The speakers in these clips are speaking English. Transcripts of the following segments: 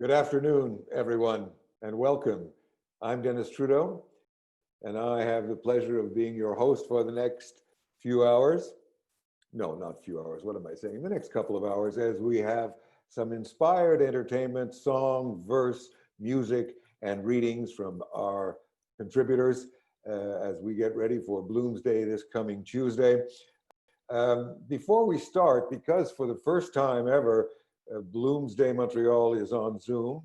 Good afternoon, everyone, and welcome. I'm Dennis Trudeau, and I have the pleasure of being your host for the next few hours. No, not few hours, what am I saying? The next couple of hours, as we have some inspired entertainment, song, verse, music, and readings from our contributors as we get ready for Bloomsday this coming Tuesday. Before we start, because for the first time ever, Bloomsday Montreal is on Zoom.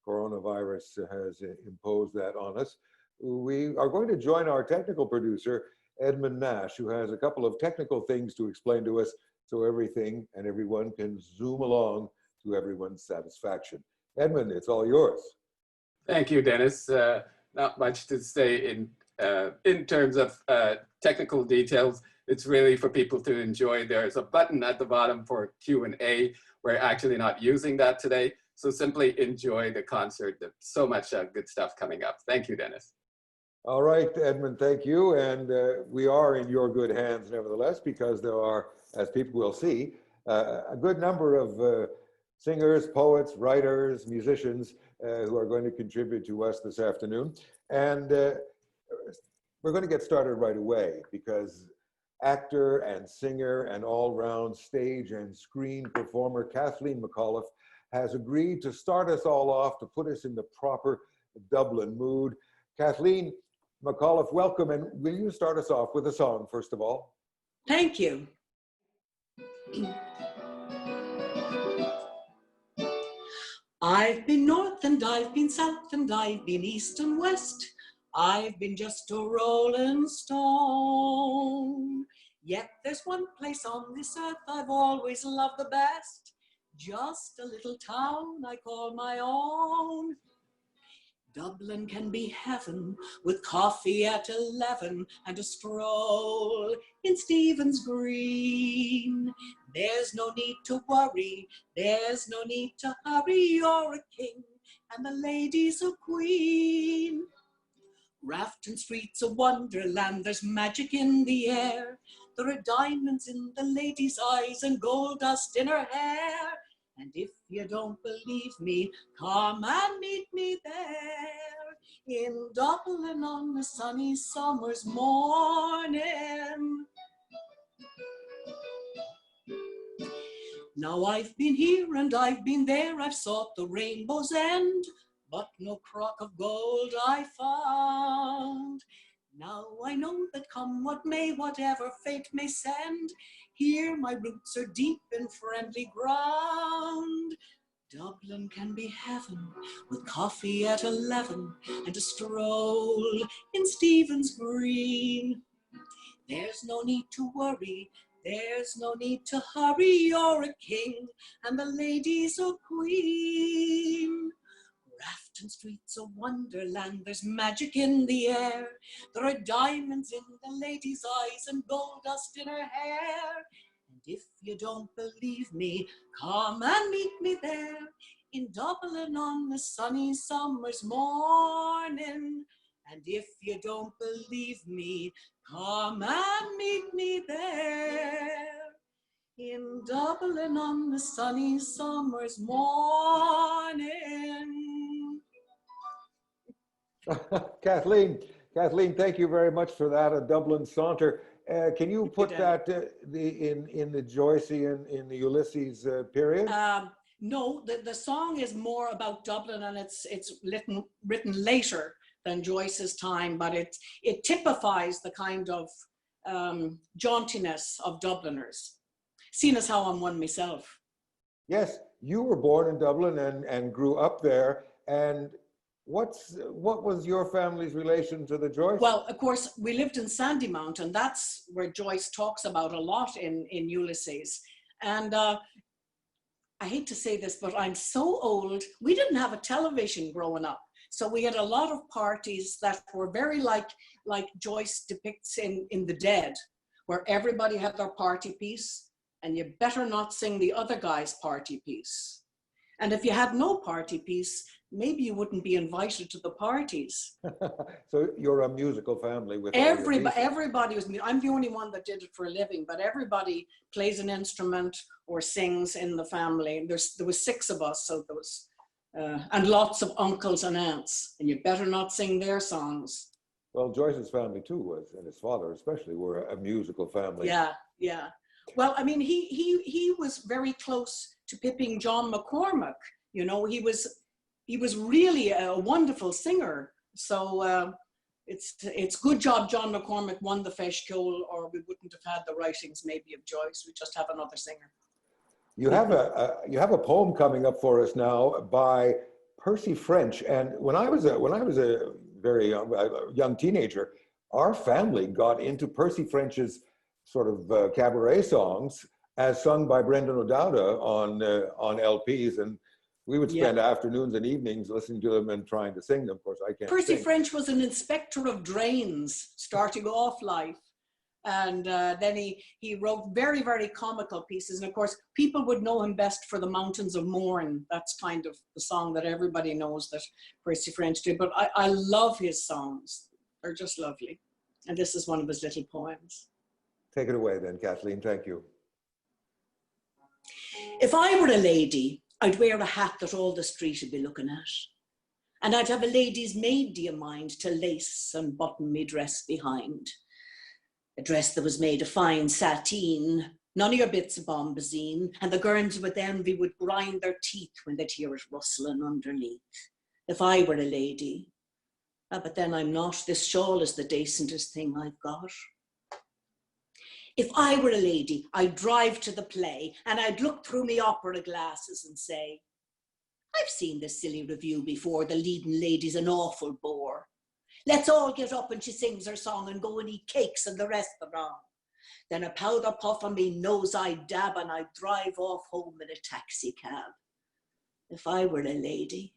Coronavirus has imposed that on us. We are going to join our technical producer, Edmund Nash, who has a couple of technical things to explain to us so everything and everyone can zoom along to everyone's satisfaction. Edmund, it's all yours. Thank you, Dennis. Not much to say in terms of technical details. It's really for people to enjoy. There's a button at the bottom for Q&A. We're actually not using that today. So simply enjoy the concert. There's so much good stuff coming up. Thank you, Dennis. All right, Edmund, thank you. And we are in your good hands, nevertheless, because there are, as people will see, a good number of singers, poets, writers, musicians who are going to contribute to us this afternoon. And we're going to get started right away because actor and singer and all-round stage and screen performer Kathleen McAuliffe has agreed to start us all off, to put us in the proper Dublin mood. Kathleen McAuliffe, welcome, and will you start us off with a song, first of all? Thank you. I've been north and I've been south and I've been east and west. I've been just a rolling stone. Yet there's one place on this earth I've always loved the best. Just a little town I call my own. Dublin can be heaven with coffee at 11 and a stroll in Stephen's Green. There's no need to worry, there's no need to hurry. You're a king and the lady's a queen. Grafton Street's a wonderland, there's magic in the air. There are diamonds in the lady's eyes and gold dust in her hair. And if you don't believe me, come and meet me there in Dublin on a sunny summer's morning. Now I've been here and I've been there, I've sought the rainbow's end, but no crock of gold I found. Now I know that come what may, whatever fate may send, here my roots are deep in friendly ground. Dublin can be heaven with coffee at 11 and a stroll in Stephen's Green. There's no need to worry, there's no need to hurry. You're a king and the lady's a queen. Grafton Street's a wonderland, there's magic in the air. There are diamonds in the lady's eyes and gold dust in her hair. And if you don't believe me, come and meet me there in Dublin on a sunny summer's morning. And if you don't believe me, come and meet me there in Dublin on a sunny summer's morning. Kathleen, thank you very much for that, a Dublin saunter. Can you put that in the Joycean, in the Ulysses period? No, the song is more about Dublin and it's written later than Joyce's time, but it typifies the kind of jauntiness of Dubliners, seeing as how I'm one myself. Yes, you were born in Dublin and grew up there, and what was your family's relation to the Joyce? Well, of course, we lived in Sandymount, and that's where Joyce talks about a lot in Ulysses. And I hate to say this, but I'm so old. We didn't have a television growing up. So we had a lot of parties that were very like Joyce depicts in The Dead, where everybody had their party piece, and you better not sing the other guy's party piece. And if you had no party piece, maybe you wouldn't be invited to the parties. So you're a musical family with all your pieces. Everybody was, I'm the only one that did it for a living, but everybody plays an instrument or sings in the family. There was 6 of us, so there was, and lots of uncles and aunts, and you better not sing their songs. Well, Joyce's family too was, and his father especially, were a musical family. Yeah, yeah. Well, I mean, he was very close to pipping John McCormack. You know, he was really a wonderful singer. So it's good job John McCormack won the Feshkill, or we wouldn't have had the writings maybe of Joyce. We just have another singer. You have a poem coming up for us now by Percy French. And when I was a very young teenager, our family got into Percy French's sort of cabaret songs as sung by Brendan O'Dowda on LPs, and we would spend afternoons and evenings listening to them and trying to sing them. Of course, I can't Percy sing. French was an inspector of drains starting off life. And then he wrote very, very comical pieces. And of course, people would know him best for The Mountains of Mourne. That's kind of the song that everybody knows that Percy French did. But I love his songs. They're just lovely. And this is one of his little poems. Take it away then, Kathleen. Thank you. If I were a lady, I'd wear a hat that all the street would be looking at. And I'd have a lady's maid, do you mind, to lace and button me dress behind. A dress that was made of fine sateen, none of your bits of bombazine, and the girls with envy would grind their teeth when they'd hear it rustling underneath. If I were a lady, but then I'm not. This shawl is the decentest thing I've got. If I were a lady, I'd drive to the play and I'd look through me opera glasses and say, I've seen this silly review before, the leading lady's an awful bore. Let's all get up and she sings her song and go and eat cakes in the restaurant. Then a powder puff on me nose I'd dab and I'd drive off home in a taxi cab. If I were a lady,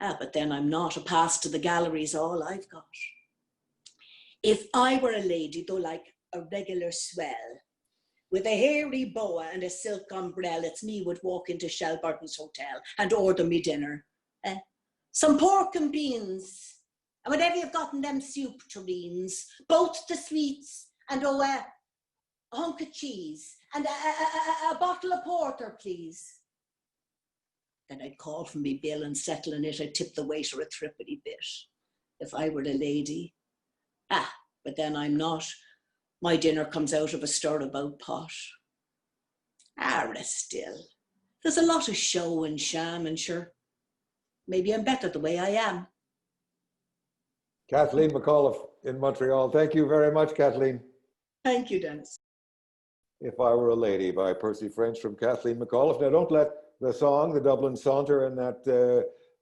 but then I'm not. A pass to the gallery's all I've got. If I were a lady, though like a regular swell, with a hairy boa and a silk umbrella, it's me would walk into Shelburne's Hotel and order me dinner. Some pork and beans, and whatever you've got in them soup tureens, both the sweets, and a hunk of cheese, and a bottle of porter, please. Then I'd call for me bill and settle in it. I'd tip the waiter a thrippity bit. If I were a lady, but then I'm not. My dinner comes out of a stir-about pot. Still, there's a lot of show and sham, and sure, maybe I'm better the way I am. Kathleen McAuliffe in Montreal. Thank you very much, Kathleen. Thank you, Dennis. If I Were a Lady by Percy French from Kathleen McAuliffe. Now, don't let the song, the Dublin Saunter, and that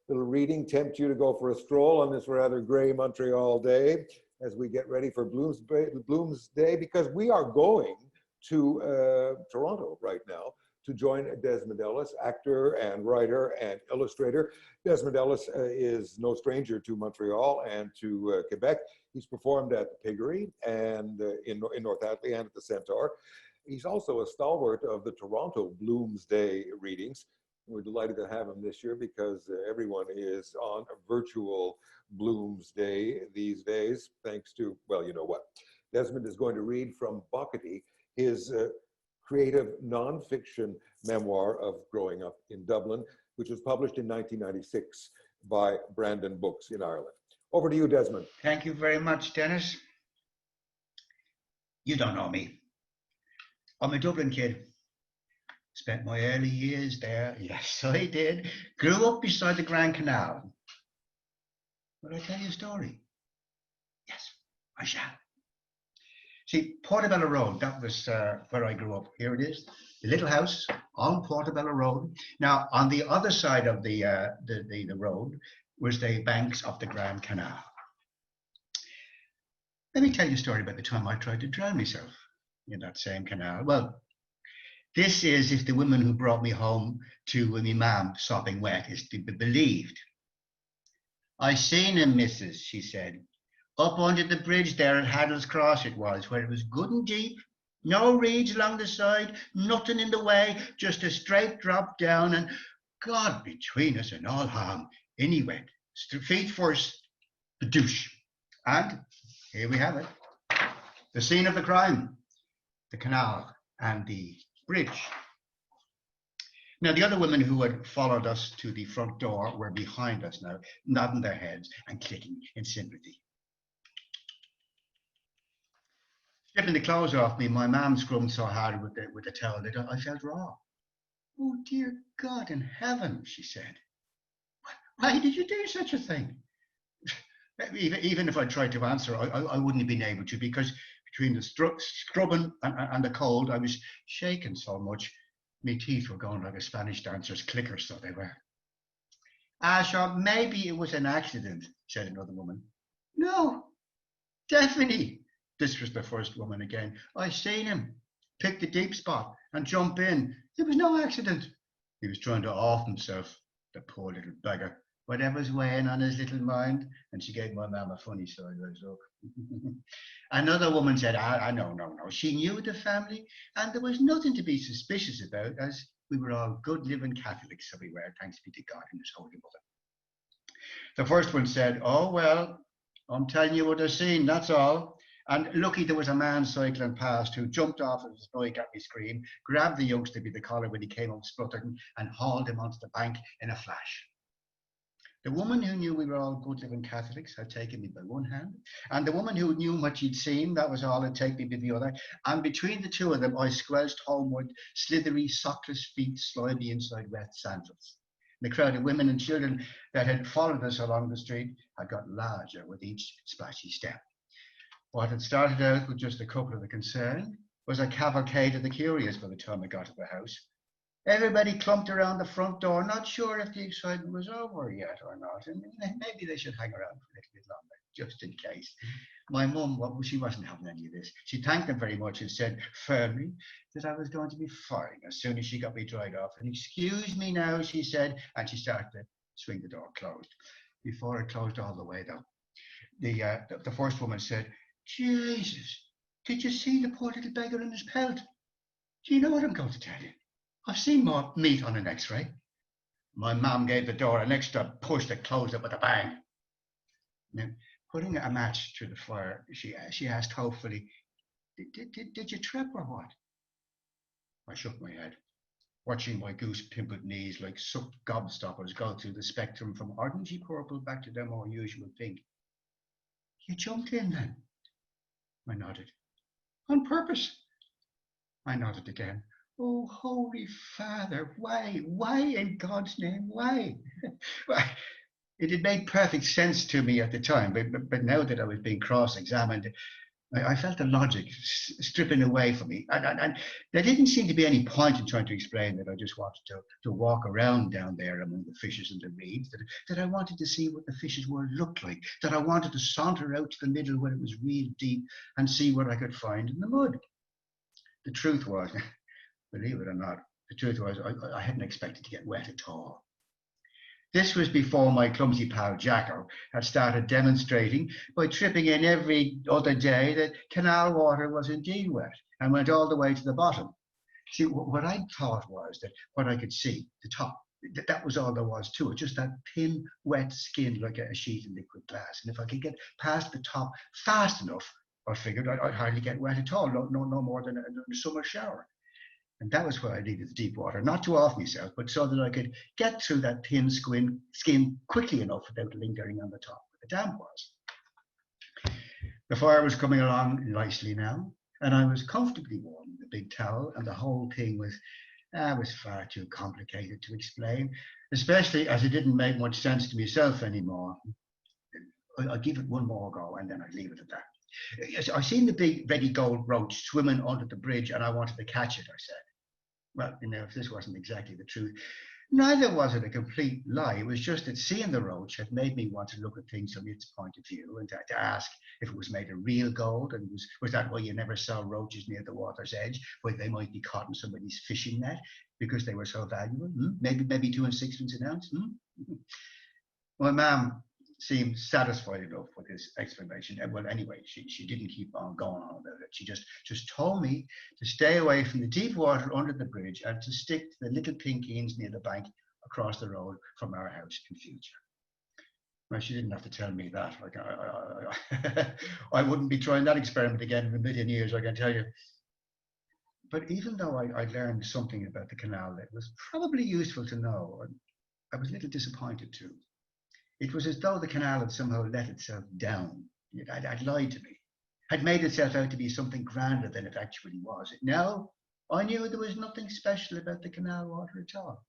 little reading tempt you to go for a stroll on this rather gray Montreal day as we get ready for Bloomsday, because we are going to Toronto right now to join Desmond Ellis, actor and writer and illustrator. Desmond Ellis is no stranger to Montreal and to Quebec. He's performed at the Piggery and in North Atlee and at the Centaur. He's also a stalwart of the Toronto Bloomsday readings. We're delighted to have him this year because everyone is on a virtual Bloomsday these days, thanks to, well, you know what. Desmond is going to read from Bockety, his creative nonfiction memoir of growing up in Dublin, which was published in 1996 by Brandon Books in Ireland. Over to you, Desmond. Thank you very much, Dennis. You don't know me. I'm a Dublin kid. Spent my early years there. Yes, I did. Grew up beside the Grand Canal. Will I tell you a story? Yes, I shall. See, Portobello Road, that was where I grew up. Here it is, the little house on Portobello Road. Now, on the other side of the road was the banks of the Grand Canal. Let me tell you a story about the time I tried to drown myself in that same canal. Well, this is if the woman who brought me home to my mum sopping wet is to be believed. I seen him, missus, she said. Up under the bridge there at Haddle's Cross it was, where it was good and deep, no reeds along the side, nothing in the way, just a straight drop down, and God between us and all harm, in he went. Feet first, the douche. And here we have it. The scene of the crime, the canal and the bridge. Now, the other women who had followed us to the front door were behind us now, nodding their heads and clicking in sympathy. Stripping the clothes off me, my mum scrummed so hard with the towel that I felt raw. Oh, dear God in heaven, she said. Why did you do such a thing? Even if I tried to answer, I wouldn't have been able to, because between the scrubbing and the cold, I was shaking so much, my teeth were going like a Spanish dancer's clicker, so they were. Sure, maybe it was an accident, said another woman. No, definitely. This was the first woman again. I seen him pick the deep spot and jump in. There was no accident. He was trying to off himself, the poor little beggar. Whatever's weighing on his little mind. And she gave my mum a funny sideways look. Another woman said, no. She knew the family, and there was nothing to be suspicious about, as we were all good living Catholics, so we were, thanks be to God and His Holy Mother. The first one said, oh, well, I'm telling you what I've seen, that's all. And lucky there was a man cycling past who jumped off of his bike at me scream, grabbed the youngster by the collar when he came up spluttering, and hauled him onto the bank in a flash. The woman who knew we were all good living Catholics had taken me by one hand, and the woman who knew what she'd seen, that was all, had taken me by the other. And between the two of them, I squelched homeward, slithery, sockless feet, slimy inside wet sandals. The crowd of women and children that had followed us along the street had got larger with each splashy step. What had started out with just a couple of the concerned was a cavalcade of the curious by the time I got to the house. Everybody clumped around the front door, not sure if the excitement was over yet or not, and maybe they should hang around for a little bit longer, just in case. My mum, she wasn't having any of this. She thanked them very much and said firmly that I was going to be fine as soon as she got me dried off. And excuse me now, she said, and she started to swing the door closed. Before it closed all the way, though, the first woman said, Jesus, did you see the poor little beggar in his pelt? Do you know what I'm going to tell you? I've seen more meat on an x-ray. My mum gave the door an extra push that closed it with a bang. Now, putting a match through the fire, she asked hopefully, did you trip or what? I shook my head, watching my goose-pimpled knees like sucked gobstoppers go through the spectrum from orangey purple back to their more usual pink. You jumped in then? I nodded. On purpose? I nodded again. Oh, Holy Father, why? Why in God's name, why? It had made perfect sense to me at the time, but now that I was being cross-examined, I felt the logic stripping away from me. And there didn't seem to be any point in trying to explain that I just wanted to walk around down there among the fishes and the reeds, that I wanted to see what the fishes' world looked like, that I wanted to saunter out to the middle where it was real deep and see what I could find in the mud. The truth was, believe it or not, the truth was I hadn't expected to get wet at all. This was before my clumsy pal Jacko had started demonstrating by tripping in every other day that canal water was indeed wet and went all the way to the bottom. See, what I thought was that what I could see, the top, that was all there was to it, just that thin, wet skin like a sheet of liquid glass. And if I could get past the top fast enough, I figured I'd hardly get wet at all, no more than a summer shower. And that was why I needed the deep water, not to off myself, but so that I could get through that thin skin quickly enough without lingering on the top where the damp was. The fire was coming along nicely now, and I was comfortably warm in the big towel, and the whole thing was far too complicated to explain, especially as it didn't make much sense to myself anymore. I'll give it one more go, and then I'd leave it at that. I seen the big reddy gold roach swimming under the bridge, and I wanted to catch it, I said. Well, if this wasn't exactly the truth, neither was it a complete lie. It was just that seeing the roach had made me want to look at things from its point of view and to ask if it was made of real gold, and was that why you never saw roaches near the water's edge, where they might be caught in somebody's fishing net because they were so valuable? Maybe 2 and 6 pence an ounce? My mum seemed satisfied enough with his explanation. Well, anyway, she didn't keep on going on about it. She just told me to stay away from the deep water under the bridge and to stick to the little pink ends near the bank across the road from our house in future. Well, she didn't have to tell me that. Like, I wouldn't be trying that experiment again in a million years, I can tell you. But even though I learned something about the canal that was probably useful to know, I was a little disappointed too. It was as though the canal had somehow let itself down. It had lied to me, had made itself out to be something grander than it actually was. Now, I knew there was nothing special about the canal water at all.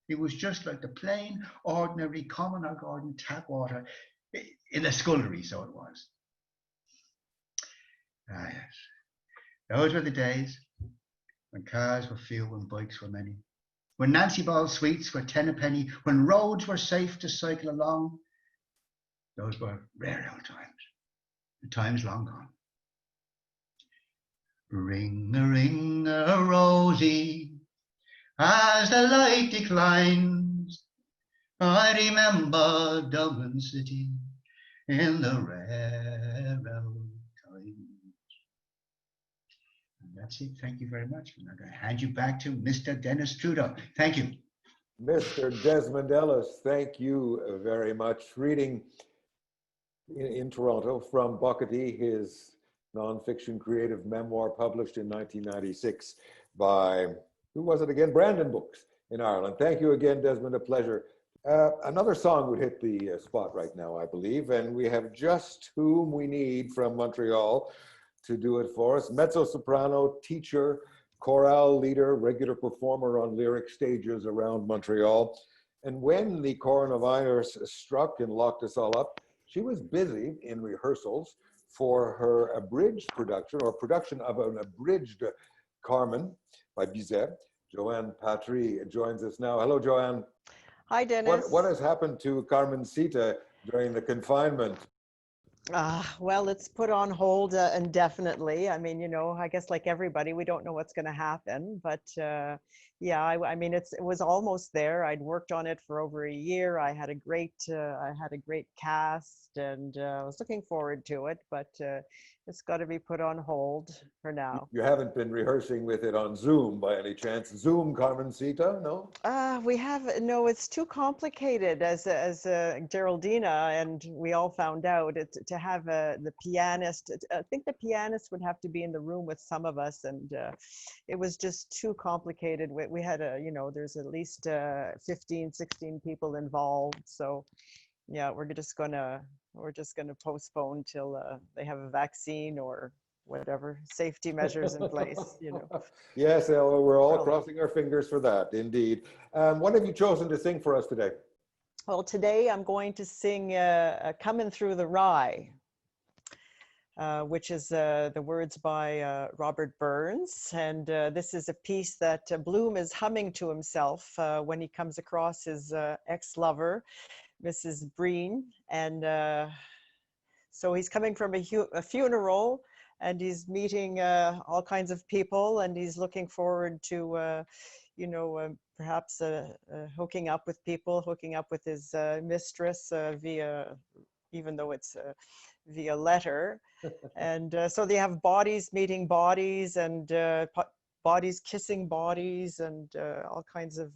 It was just like the plain, ordinary, common or garden tap water in a scullery, so it was. Ah, yes. Those were the days when cars were few and bikes were many, when Nancy Ball sweets were 10 a penny, when roads were safe to cycle along. Those were rare old times, the times long gone. Ring-a-ring-a-rosy, as the light declines, I remember Dublin city in the rare old times. And that's it. Thank you very much. And I'm going to hand you back to Mr. Dennis Trudeau. Thank you. Mr. Desmond Ellis, thank you very much. Reading in Toronto from Bockety, his nonfiction creative memoir published in 1996 by, who was it again? Brandon Books in Ireland. Thank you again, Desmond, a pleasure. Another song would hit the spot right now, I believe, and we have just whom we need from Montreal to do it for us. Mezzo-soprano, teacher, chorale leader, regular performer on lyric stages around Montreal. And when the coronavirus struck and locked us all up, she was busy in rehearsals for her abridged production, or production of an abridged Carmen by Bizet. Johanne Patry joins us now. Hello, Johanne. Hi, Dennis. What has happened to Carmencita during the confinement? Well, it's put on hold indefinitely. I mean, you know, I guess like everybody, we don't know what's going to happen. But yeah, I mean, it was almost there. I'd worked on it for over a year. I had a great cast, and I was looking forward to it. But it's got to be put on hold for now. You haven't been rehearsing with it on Zoom by any chance? Zoom Carmencita, no? We have, no, it's too complicated as Geraldina, and we all found out to have the pianist. I think the pianist would have to be in the room with some of us, and it was just too complicated. We had you know, there's at least 15, 16 people involved. So yeah, we're just gonna postpone till they have a vaccine or whatever safety measures in place, you know. Yes, we're all crossing our fingers for that, indeed. What have you chosen to sing for us today? Well, today I'm going to sing Comin Thru the Rye, which is the words by Robert Burns. And this is a piece that Bloom is humming to himself when he comes across his ex-lover, Mrs. Breen. And so he's coming from a funeral, and he's meeting all kinds of people, and he's looking forward to, you know, perhaps hooking up with people, hooking up with his mistress via, even though it's via letter. And so they have bodies meeting bodies, and bodies kissing bodies, and all kinds of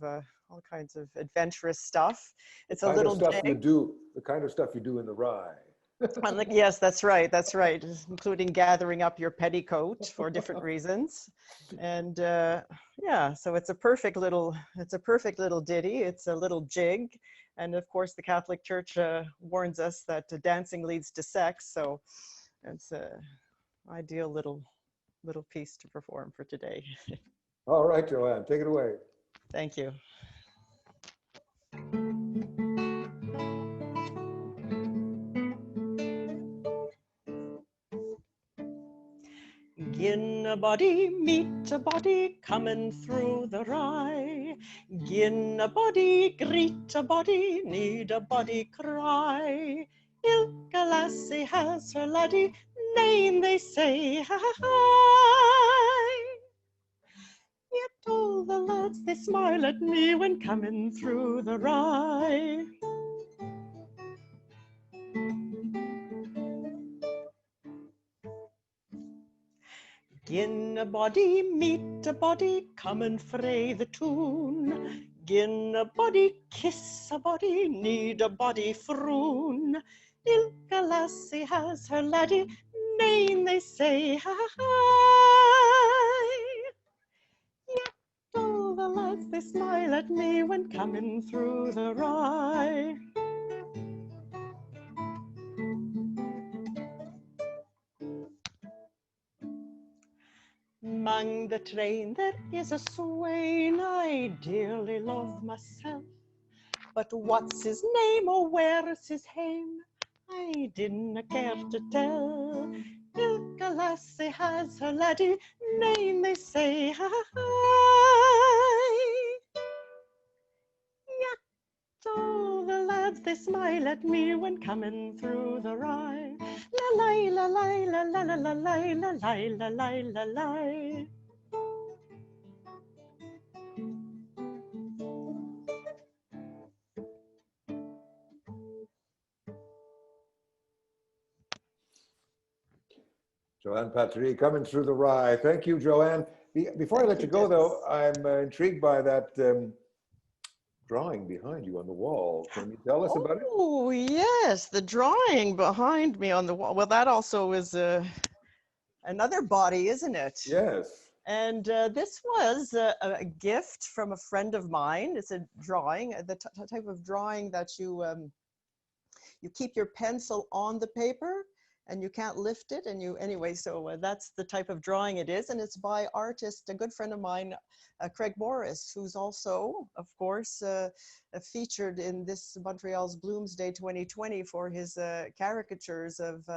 adventurous stuff. It's a little stuff you do, the kind of stuff you do in the Rye. Yes, that's right, including gathering up your petticoat for different reasons. And yeah, so it's a perfect little ditty. It's a little jig, and of course the Catholic Church warns us that dancing leads to sex, so it's a ideal little piece to perform for today. All right, Johanne, take it away. Thank you. Gin a body, meet a body, coming through the rye. Gin a body, greet a body, need a body cry. Ilka lassie has her laddie, name they say hi. Yet all the lads they smile at me when coming through the rye. Gin a body, meet a body, coming frae the tune. Gin a body kiss a body, need a body froon. Ilka lassie has her laddie, name they say, hi. Yet all the lads they smile at me when coming through the rye. Among the train there is a swain I dearly love myself, but what's his name or where's his hame I didn't care to tell. Ilka lassie has her laddie, name they say, hi. Yet all the lads they smile at me when coming through the rye. La la la la la la la la la la la la la la la. Johanne Patry, Coming Through the Rye. Thank you, Joanne. Before I let you go, though, I'm intrigued by that drawing behind you on the wall. Can you tell us about it? Oh, yes, the drawing behind me on the wall. Well, that also is another body, isn't it? Yes. And this was a gift from a friend of mine. It's a drawing, the type of drawing that you keep your pencil on the paper and you can't lift it. And anyway, so that's the type of drawing it is. And it's by artist, a good friend of mine, Craig Morris, who's also, of course, featured in this Montreal's Bloomsday 2020 for his caricatures of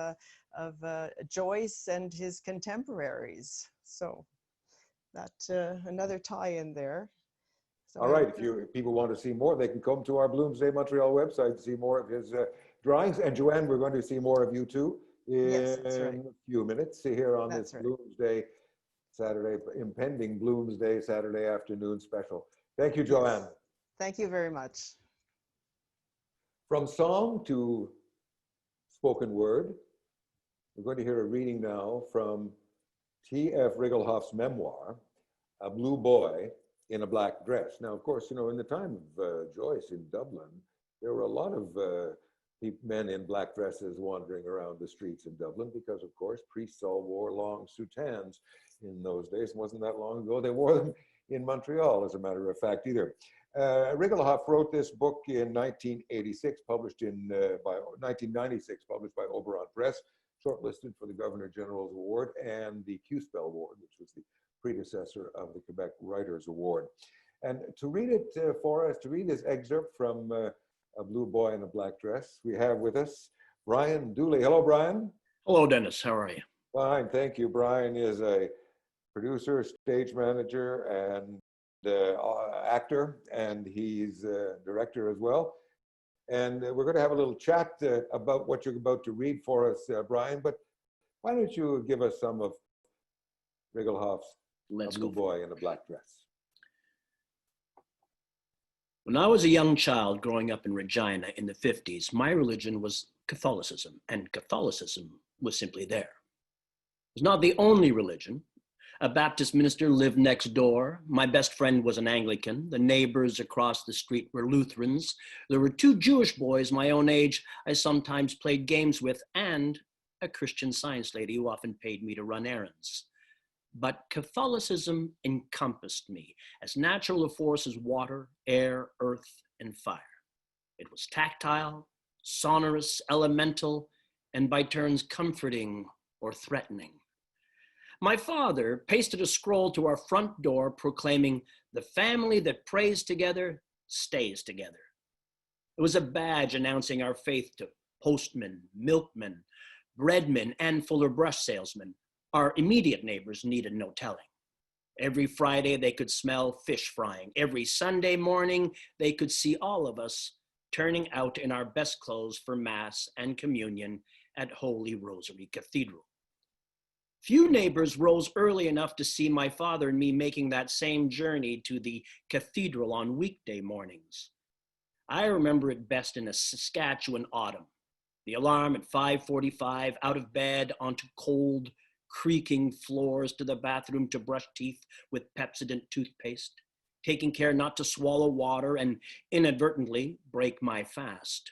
Joyce and his contemporaries. So that another tie in there. So All right, if people want to see more, they can come to our Bloomsday Montreal website to see more of his drawings. And Joanne, we're going to see more of you too in Yes, that's right. a few minutes here on That's this right. Bloomsday Saturday, impending Bloomsday Saturday afternoon special. Thank you, Joanne. Yes. Thank you very much. From song to spoken word, we're going to hear a reading now from T.F. Rigelhof's memoir, A Blue Boy in a Black Dress. Now, of course, you know, in the time of Joyce in Dublin, there were a lot of men in black dresses wandering around the streets in Dublin because, of course, priests all wore long soutanes in those days. It wasn't that long ago they wore them in Montreal, as a matter of fact, either. Rigelhof wrote this book in 1986, published by 1996, published by Oberon Press, shortlisted for the Governor General's Award and the Q-Spell Award, which was the predecessor of the Quebec Writers Award. And to read it for us, to read this excerpt from A Blue Boy in a Black Dress, we have with us Brian Dooley. Hello, Brian. Hello, Dennis. How are you? Fine, thank you. Brian is a producer, stage manager, and actor, and he's a director as well. And we're going to have a little chat about what you're about to read for us, Brian, but why don't you give us some of Rigelhof's A Blue Boy in a Black Dress? When I was a young child growing up in Regina in the 50s, my religion was Catholicism, and Catholicism was simply there. It was not the only religion. A Baptist minister lived next door. My best friend was an Anglican. The neighbors across the street were Lutherans. There were 2 Jewish boys my own age I sometimes played games with, and a Christian Science lady who often paid me to run errands. But Catholicism encompassed me as natural a force as water, air, earth, and fire. It was tactile, sonorous, elemental, and by turns comforting or threatening. My father pasted a scroll to our front door proclaiming, "The family that prays together stays together." It was a badge announcing our faith to postmen, milkmen, breadmen, and Fuller brush salesmen. Our immediate neighbors needed no telling. Every Friday they could smell fish frying. Every Sunday morning they could see all of us turning out in our best clothes for Mass and Communion at Holy Rosary Cathedral. Few neighbors rose early enough to see my father and me making that same journey to the cathedral on weekday mornings. I remember it best in a Saskatchewan autumn. The alarm at 5:45, out of bed, onto cold, creaking floors to the bathroom to brush teeth with Pepsodent toothpaste. taking care not to swallow water and inadvertently break my fast.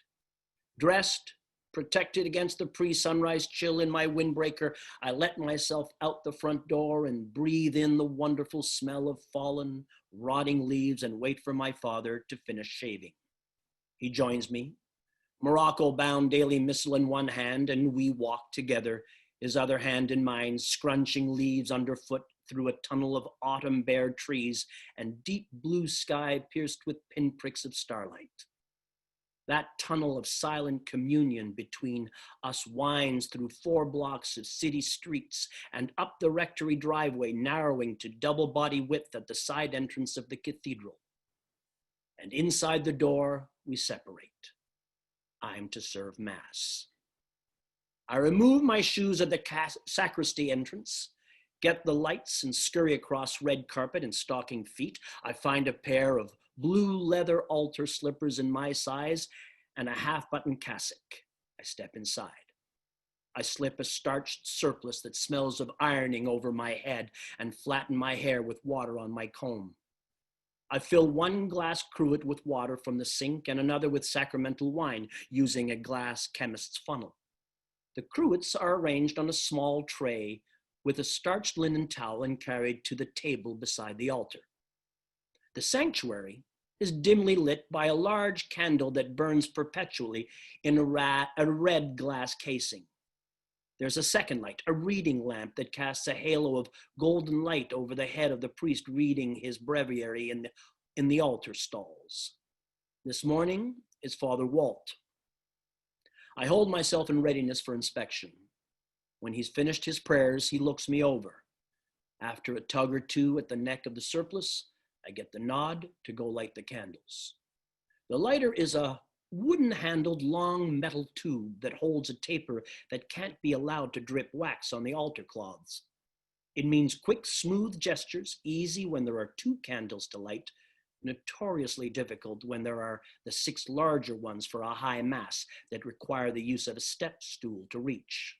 Dressed, protected against the pre-sunrise chill in my windbreaker, I let myself out the front door and breathe in the wonderful smell of fallen, rotting leaves and wait for my father to finish shaving. He joins me, Morocco-bound Daily Missal in one hand, and we walk together, his other hand in mine, scrunching leaves underfoot through a tunnel of autumn-bared trees and deep blue sky pierced with pinpricks of starlight. That tunnel of silent communion between us winds through 4 blocks of city streets and up the rectory driveway, narrowing to double body width at the side entrance of the cathedral. And inside the door, we separate. I'm to serve Mass. I remove my shoes at the sacristy entrance, get the lights and scurry across red carpet in stocking feet. I find a pair of blue leather altar slippers in my size and a half-button cassock. I step inside. I slip a starched surplice that smells of ironing over my head and flatten my hair with water on my comb. I fill 1 glass cruet with water from the sink and another with sacramental wine using a glass chemist's funnel. The cruets are arranged on a small tray with a starched linen towel and carried to the table beside the altar. The sanctuary is dimly lit by a large candle that burns perpetually in a red glass casing. There's a second light, a reading lamp that casts a halo of golden light over the head of the priest reading his breviary in the altar stalls. This morning is Father Walt. I hold myself in readiness for inspection. When he's finished his prayers, he looks me over. After a tug or two at the neck of the surplice, I get the nod to go light the candles. The lighter is a wooden-handled long metal tube that holds a taper that can't be allowed to drip wax on the altar cloths. It means quick, smooth gestures, easy when there are 2 candles to light, notoriously difficult when there are the 6 larger ones for a high mass that require the use of a step stool to reach.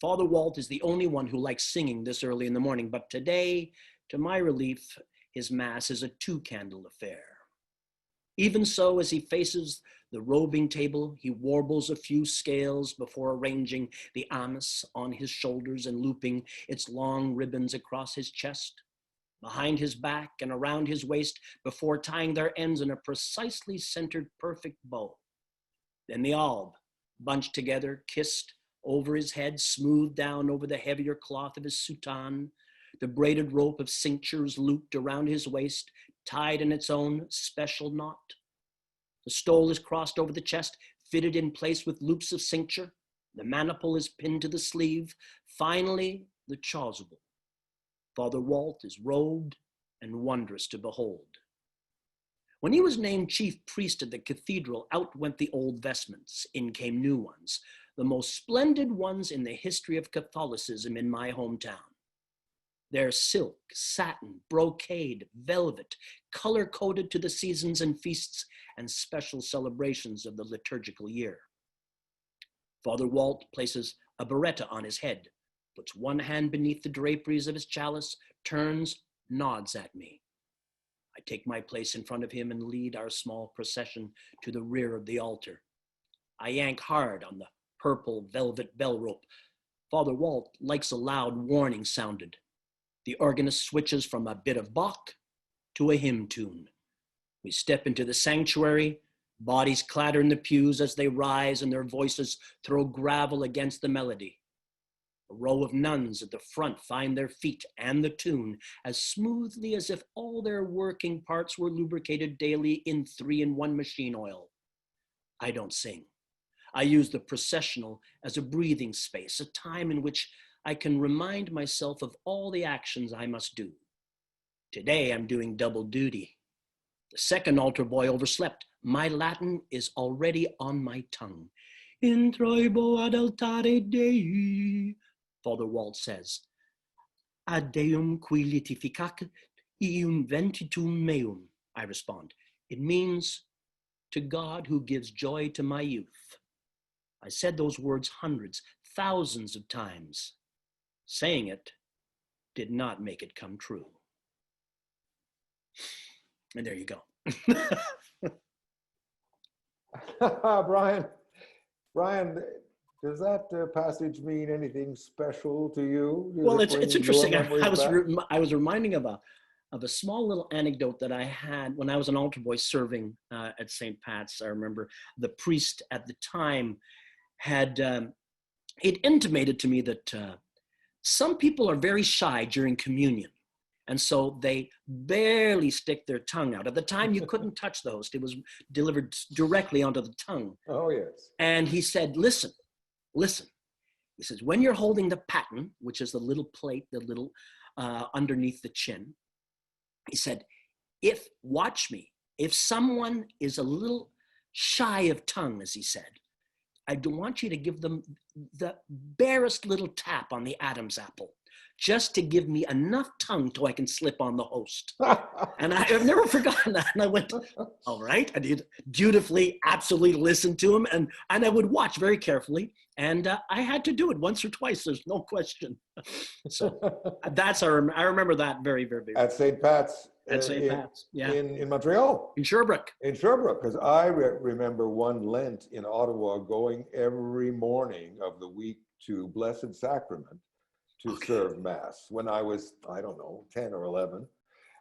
Father Walt is the only one who likes singing this early in the morning, but today, to my relief, his mass is a 2-candle affair. Even so, as he faces the robing table, he warbles a few scales before arranging the amice on his shoulders and looping its long ribbons across his chest, behind his back and around his waist before tying their ends in a precisely centered perfect bow. Then the alb, bunched together, kissed over his head, smoothed down over the heavier cloth of his soutane, the braided rope of cinctures looped around his waist, tied in its own special knot. The stole is crossed over the chest, fitted in place with loops of cincture. The maniple is pinned to the sleeve. Finally, the chasuble. Father Walt is robed and wondrous to behold. When he was named chief priest of the cathedral, out went the old vestments, in came new ones, the most splendid ones in the history of Catholicism in my hometown. They're silk, satin, brocade, velvet, color-coded to the seasons and feasts and special celebrations of the liturgical year. Father Walt places a biretta on his head, puts 1 hand beneath the draperies of his chalice, turns, nods at me. I take my place in front of him and lead our small procession to the rear of the altar. I yank hard on the purple velvet bell rope. Father Walt likes a loud warning sounded. The organist switches from a bit of Bach to a hymn tune. We step into the sanctuary, bodies clatter in the pews as they rise and their voices throw gravel against the melody. A row of nuns at the front find their feet and the tune as smoothly as if all their working parts were lubricated daily in 3-in-1 machine oil. I don't sing. I use the processional as a breathing space, a time in which I can remind myself of all the actions I must do. Today I'm doing double duty. The second altar boy overslept. My Latin is already on my tongue. In troibo ad altare Dei, Father Walt says. Ad Deum qui litificac ium ventitum meum, I respond. It means to God who gives joy to my youth. I said those words hundreds, thousands of times. Saying it did not make it come true. And there you go. Brian, does that passage mean anything special to you? Does Well, it it's bring your interesting. memories back? I was reminding of a small little anecdote that I had when I was an altar boy serving at St. Pat's. I remember the priest at the time had it intimated to me that some people are very shy during communion. And so they barely stick their tongue out. At the time, you couldn't touch the host. It was delivered directly onto the tongue. Oh, yes. And he said, listen. He says, when you're holding the paten, which is the little plate, the little underneath the chin, he said, watch me, if someone is a little shy of tongue, as he said, I don't want you to give them the barest little tap on the Adam's apple, just to give me enough tongue so I can slip on the host. And I've never forgotten that. And I went, all right. I did dutifully, absolutely listen to him. And I would watch very carefully. And I had to do it once or twice. There's no question. So I remember that very, very vividly. At St. Pat's. At St. Pat's, yeah. In Montreal. In Sherbrooke. In Sherbrooke, because I remember one Lent in Ottawa going every morning of the week to Blessed Sacrament to serve Mass when I was, I don't know, 10 or 11.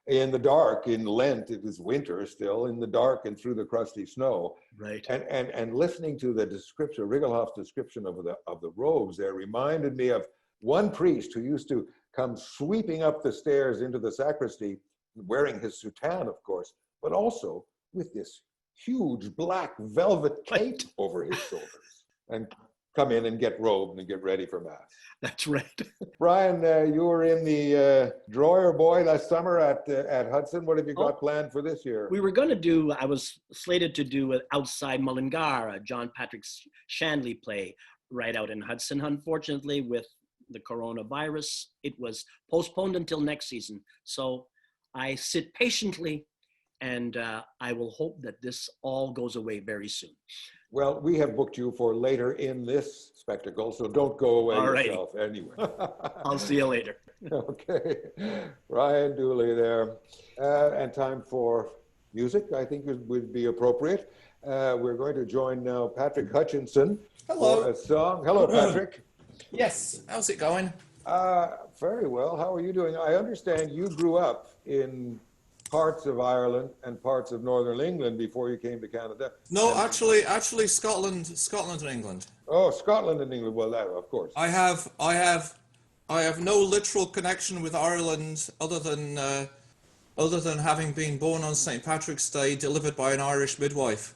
In the dark, in Lent, it was winter still, in the dark and through the crusty snow. Right. And listening to the description, Rigelhof's description of the robes there reminded me of one priest who used to come sweeping up the stairs into the sacristy, wearing his soutane, of course, but also with this huge black velvet cape over his shoulders, and come in and get robed and get ready for Mass. That's right. Brian, you were in the Drawer Boy last summer at Hudson. What have you got planned for this year? We were going to do, I was slated to do Outside Mullingar, a John Patrick Shanley play right out in Hudson. Unfortunately, with the coronavirus, it was postponed until next season. So I sit patiently, and I will hope that this all goes away very soon. Well, we have booked you for later in this spectacle, so don't go away yourself anyway. I'll see you later. Okay. Ryan Dooley there. And time for music, I think would be appropriate. We're going to join now Patrick Hutchinson for a song. Hello, Patrick. Yes, how's it going? Very well. How are you doing? I understand you grew up in parts of Ireland and parts of Northern England before you came to Canada. No, actually, Scotland and England. Oh, Scotland and England. Well, that of course. I have no literal connection with Ireland other than having been born on St. Patrick's Day, delivered by an Irish midwife.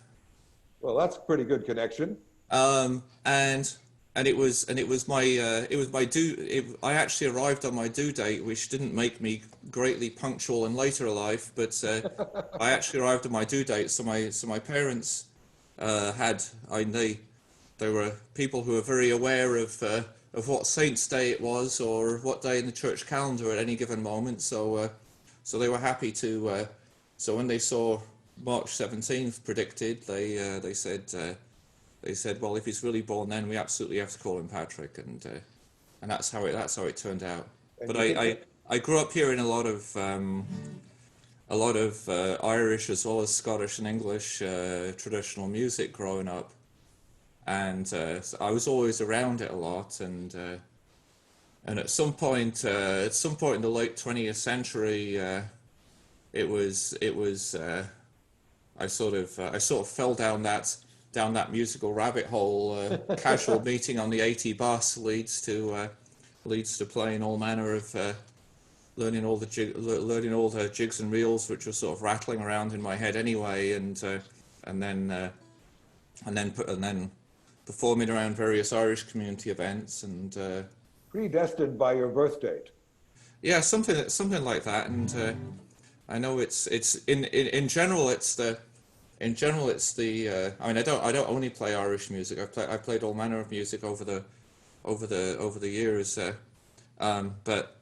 Well, that's a pretty good connection. And it was my due. I actually arrived on my due date, which didn't make me greatly punctual in later life. But I actually arrived on my due date. So my parents they were people who were very aware of what Saint's Day it was, or what day in the church calendar at any given moment. So they were happy to. So when they saw March 17th predicted, they said, well, if he's really born then, we absolutely have to call him Patrick, and that's how it turned out. But I grew up hearing a lot of Irish as well as Scottish and English traditional music growing up, and so I was always around it a lot. And at some point in the late 20th century, I sort of fell down that musical rabbit hole. Casual meeting on the 80 bus leads to playing all manner of learning all the jigs and reels, which were sort of rattling around in my head anyway, and then performing around various Irish community events, and predestined by your birth date. Yeah, something like that. And I know it's in general it's the. In general, it's the. I mean, I don't only play Irish music. I played all manner of music over the years. But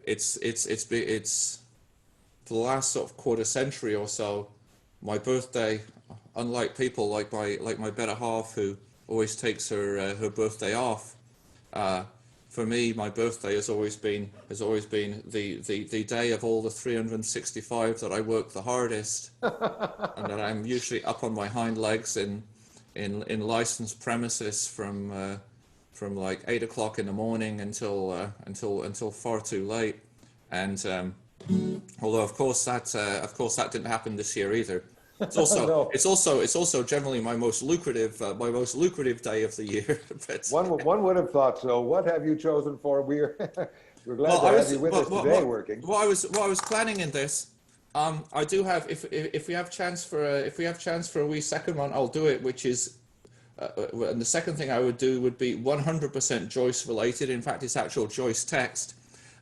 it's for the last sort of quarter century or so. My birthday, unlike people like my better half who always takes her birthday off, for me, my birthday has always been the day of all the 365 that I work the hardest, and that I'm usually up on my hind legs in licensed premises from like 8 o'clock in the morning until far too late. And although of course that didn't happen this year either. It's also No. it's also generally my most lucrative day of the year. But, One would have thought so. What have you chosen for? We're glad to have you with us today working. What I was planning in this, I do have, if we have chance for a wee second one, I'll do it, which is and the second thing I would do would be 100% Joyce related. In fact, it's actual Joyce text,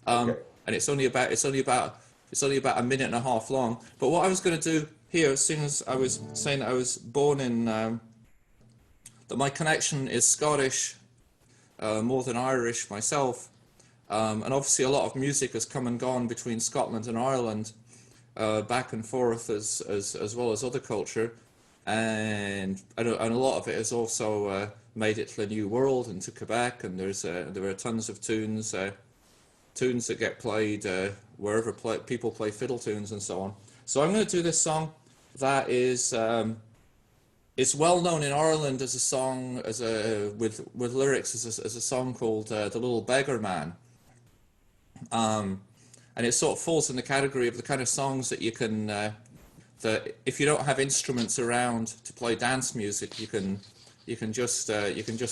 Okay. and it's only about a minute and a half long. But what I was going to do here, seeing as I was saying that I was born in, that my connection is Scottish more than Irish myself, and obviously a lot of music has come and gone between Scotland and Ireland, back and forth as well as other culture. And a lot of it has also made it to the New World and to Quebec, and there are tons of tunes that get played wherever people play fiddle tunes and so on. So I'm going to do this song that is it's well known in Ireland as a song with lyrics as a song called "The Little Beggar Man," and it sort of falls in the category of the kind of songs that you can. That if you don't have instruments around to play dance music, you can just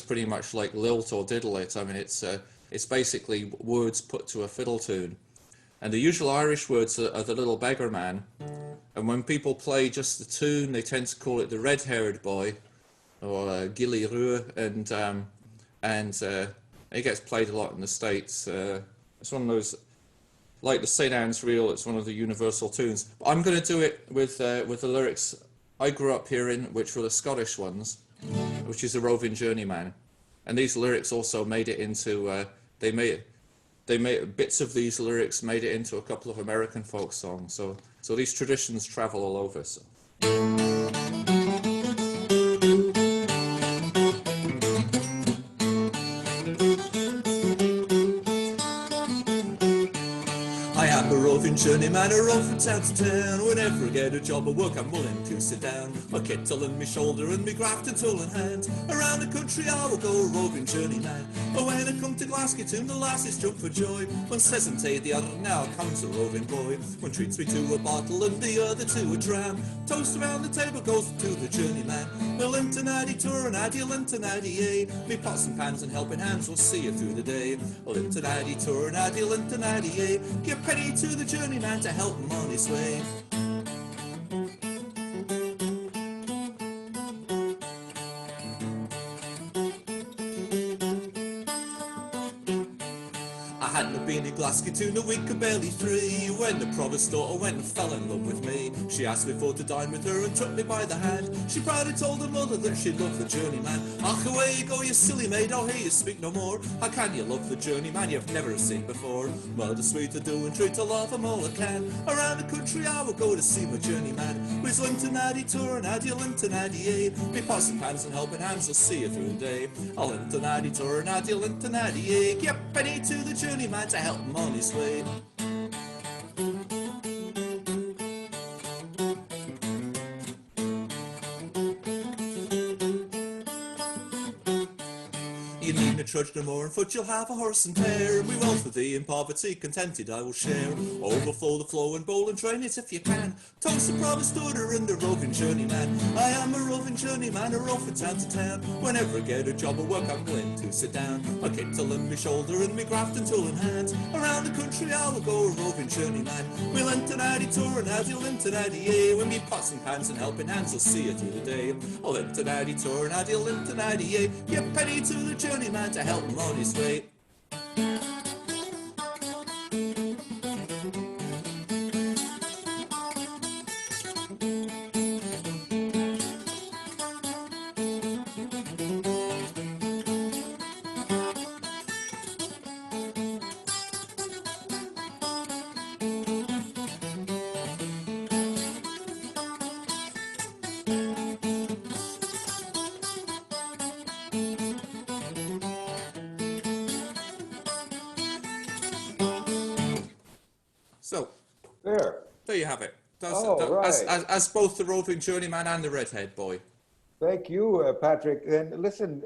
pretty much like lilt or diddle it. I mean, it's basically words put to a fiddle tune, and the usual Irish words are "the little beggar man," and when people play just the tune, they tend to call it the red-haired boy, or Gilly Rue, and it gets played a lot in the States. It's one of those. Like the St. Anne's Reel, it's one of the universal tunes. But I'm going to do it with the lyrics I grew up hearing, which were the Scottish ones, which is the Roving Journeyman. And these lyrics also made it into, they made bits of these lyrics made it into a couple of American folk songs. So these traditions travel all over. So. A roving journeyman, a rove from town to town. Whenever I get a job or work, I'm willing to sit down. My kettle on my shoulder and me grafting tool in hand. Around the country I will go, a roving journeyman. But when I come to Glasgow town, the lassies jump for joy. One says and say the other, now comes a roving boy. One treats me to a bottle and the other to a dram. Toast around the table goes to the journeyman. Well, Lintonaddy tour and addy Lintonaddy, eh? Me pots and pans and helping hands will see you through the day. Lintonaddy tour and addy Lintonaddy, eh? Give penny to the journeyman to help him on his way. I hadn't been in Glasgow town a week or barely 3 when the provost daughter went and fell in love with me. She asked me for to dine with her and took me by the hand. She proudly told her mother that she loved the journeyman. Ach, away you go, you silly maid, I'll hear you speak no more. How can you love the journeyman you've never seen before? Well, the sweet to do and treat to love him all I can. Around the country I will go to see my journeyman. With Lintonaddy tour and addy Lintonaddy, eh? Me pots and pans and helping hands will see you through the day. I'll Lintonaddy tour and addy Lintonaddy, eh? Give penny to the journeyman to help him on his way. You needn't trudge no more, on foot you'll have a horse and pair. And we wealth with thee in poverty, contented I will share. Overflow the flow and bowl and drain it if you can. Toast the provost daughter and the roving journeyman. I am a roving journeyman, a rove from town to town. Whenever I get a job or work, I'm willing to sit down. My kittle on my shoulder and me grafting tool in hand. Around the country I will go, a roving journeyman. We'll Lintonaddy tour and addy Lintonaddy, eh? When me pots and pans and helping hands will see you through the day. I'll Lintonaddy tour and addy Lintonaddy, eh? Give penny to the journeyman to help him on his way. there you have it. Oh, right. As both the roving journeyman and the redhead boy. Thank you, Patrick. And listen,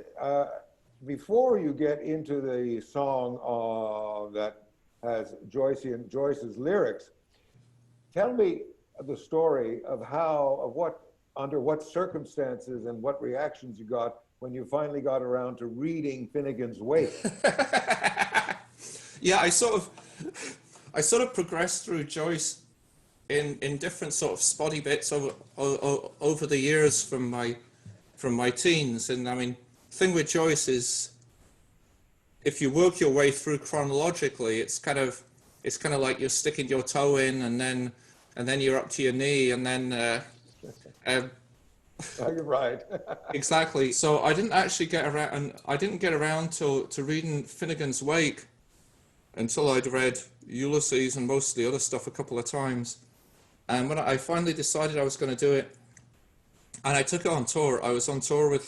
before you get into the song that has Joyce's lyrics, tell me the story of under what circumstances and what reactions you got when you finally got around to reading Finnegan's Wake. Yeah, I sort of progressed through Joyce in different sort of spotty bits over the years from my teens. And I mean, the thing with Joyce is, if you work your way through chronologically, it's kind of like you're sticking your toe in, and then you're up to your knee, and then Oh, you're right. exactly. So I didn't actually get around to reading Finnegan's Wake until I'd read Ulysses and most of the other stuff a couple of times. And when I finally decided I was going to do it, and I took it on tour. I was on tour with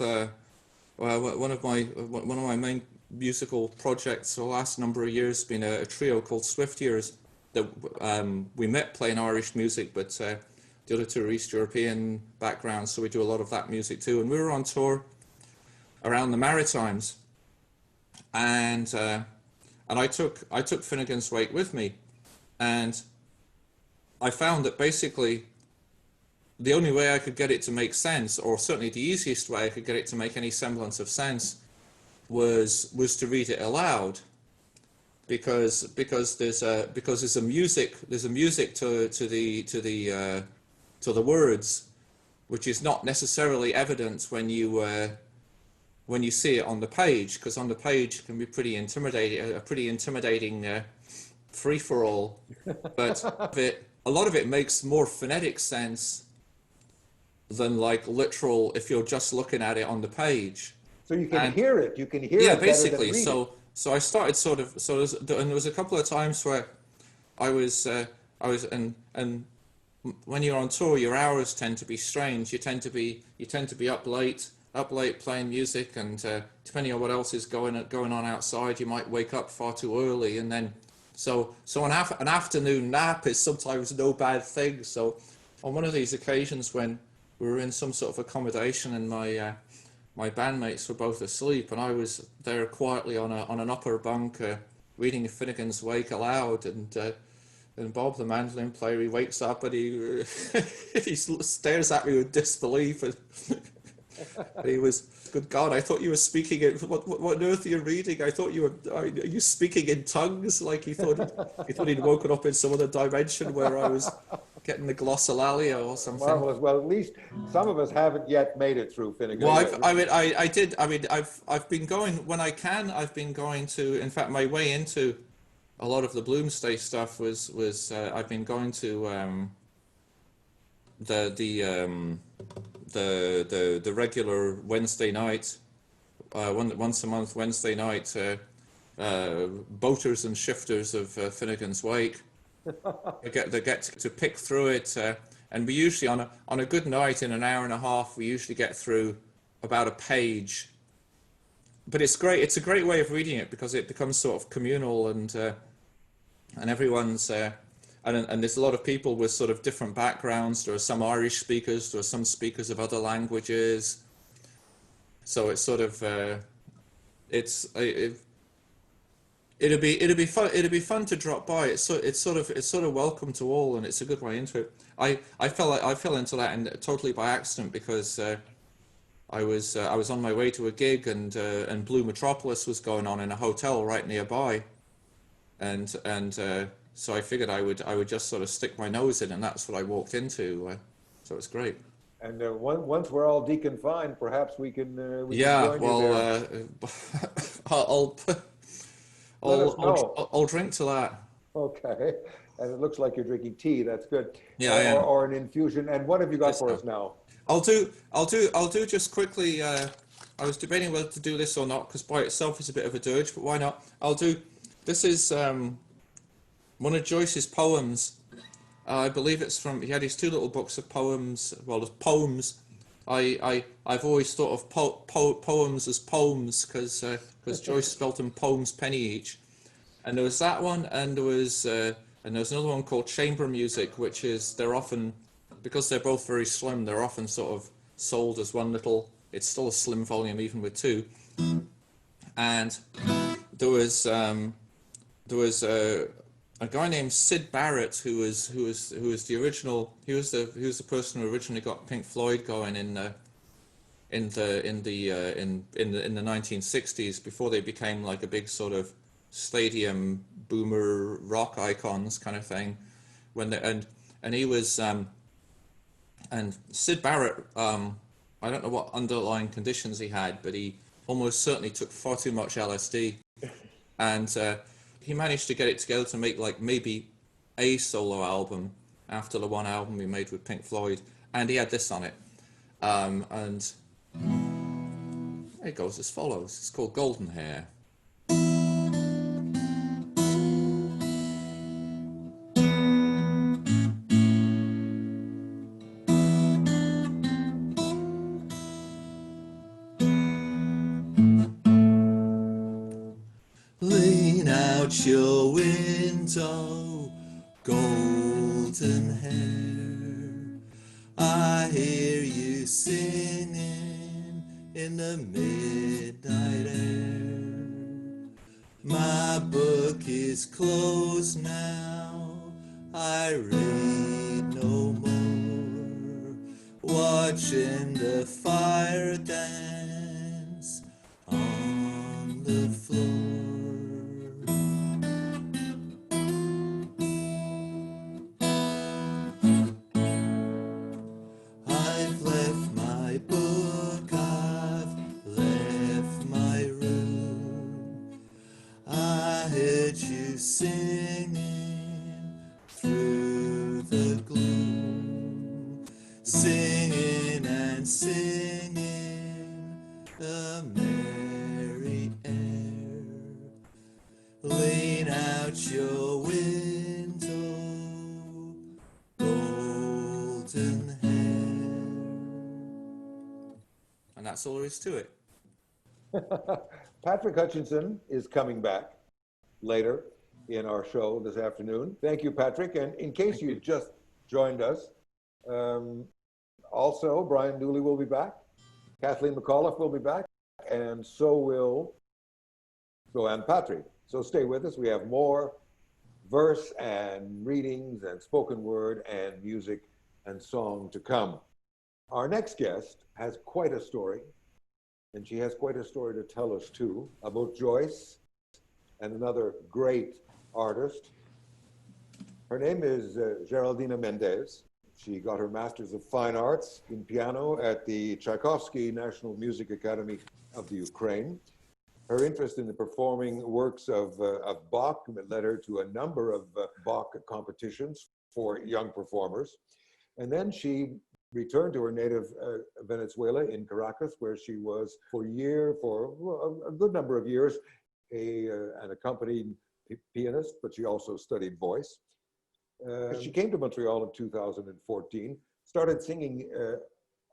one of my main musical projects for the last number of years, been a trio called Swift Years, that we met playing Irish music, but the other two are East European backgrounds, so we do a lot of that music too. And we were on tour around the Maritimes, and I took Finnegan's Wake with me, and I found that basically the only way I could get it to make sense, or certainly the easiest way I could get it to make any semblance of sense, was to read it aloud, because there's a music to the words, which is not necessarily evident when you see it on the page, because on the page it can be pretty intimidating free for all, but a lot of it makes more phonetic sense than like literal if you're just looking at it on the page. So you can hear it. You can hear yeah, it. Yeah, basically. So I started and there was a couple of times where I was and when you're on tour, your hours tend to be strange. You tend to be up late playing music, and depending on what else is going on outside, you might wake up far too early, and then so an afternoon nap is sometimes no bad thing. So on one of these occasions when we were in some sort of accommodation and my bandmates were both asleep, and I was there quietly on an upper bunk reading Finnegan's Wake aloud, and Bob, the mandolin player, he wakes up and he he stares at me with disbelief, and he was, good God, I thought you were speaking in, what on earth are you reading? I thought are you speaking in tongues? Like he thought he'd woken up in some other dimension where I was getting the glossolalia or something. Marvelous. Well, at least some of us haven't yet made it through Finnegan. Well, I've been going, when I can, I've been going to, in fact, my way into a lot of the Bloomsday stuff was I've been going to the regular Wednesday night, once a month Wednesday night, boaters and shifters of Finnegan's Wake. They get to pick through it, and we usually on a good night, in an hour and a half, we usually get through about a page. But it's great. It's a great way of reading it because it becomes sort of communal, and everyone's and there's a lot of people with sort of different backgrounds. There are some Irish speakers, there are some speakers of other languages. So it's sort of it'd be fun to drop by. It's sort of welcome to all, and it's a good way into it. I fell into that and totally by accident, because I was on my way to a gig, and Blue Metropolis was going on in a hotel right nearby, and so I figured I would just sort of stick my nose in, and that's what I walked into. So it's great. And once we're all deconfined, perhaps we can join you there. I'll drink to that. Okay. And it looks like you're drinking tea. That's good. Yeah, I am. Or an infusion. And what have you got for us now? I'll do just quickly. I was debating whether to do this or not, because by itself is a bit of a dirge, but why not? This is one of Joyce's poems. I believe it's from, he had his two little books of poems. Well, as poems. I've always thought of poems as poems, because Joyce spelt them poems penny each. And there was that one, and there was And there's another one called chamber music, which is, they're often, because they're both very slim, they're often sort of sold as one little, it's still a slim volume even with two. And there was a guy named Syd Barrett who was the original, he was the person who originally got Pink Floyd going in the 1960s, before they became like a big sort of stadium boomer rock icons kind of thing. When they, and he was and Syd Barrett, I don't know what underlying conditions he had, but he almost certainly took far too much LSD, and he managed to get it together to make like maybe a solo album after the one album he made with Pink Floyd, and he had this on it, and it goes as follows. It's called Golden Hair. Lean out your window, golden hair. I hear you singing in the midnight air. My book is closed now, I read no more, watching the fire dance on the floor. I've left my book, I've left my room. I heard you singing through the gloom, singing and singing a merry air. Lean out your window, golden hair. And that's all there is to it. Patrick Hutchinson is coming back later in our show this afternoon. Thank you, Patrick. And in case you just joined us, also Brian Dooley will be back, Kathleen McAuliffe will be back, and so will Johanne Patry. So stay with us. We have more verse and readings and spoken word and music and song to come. Our next guest has quite a story, and she has quite a story to tell us too, about Joyce and another great artist. Her name is Geraldina Mendez. She got her Master's of Fine Arts in piano at the Tchaikovsky National Music Academy of the Ukraine. Her interest in the performing works of Bach led her to a number of Bach competitions for young performers. And then she returned to her native Venezuela in Caracas, where she was for a good number of years an accompanied pianist, but she also studied voice. She came to Montreal in 2014, started singing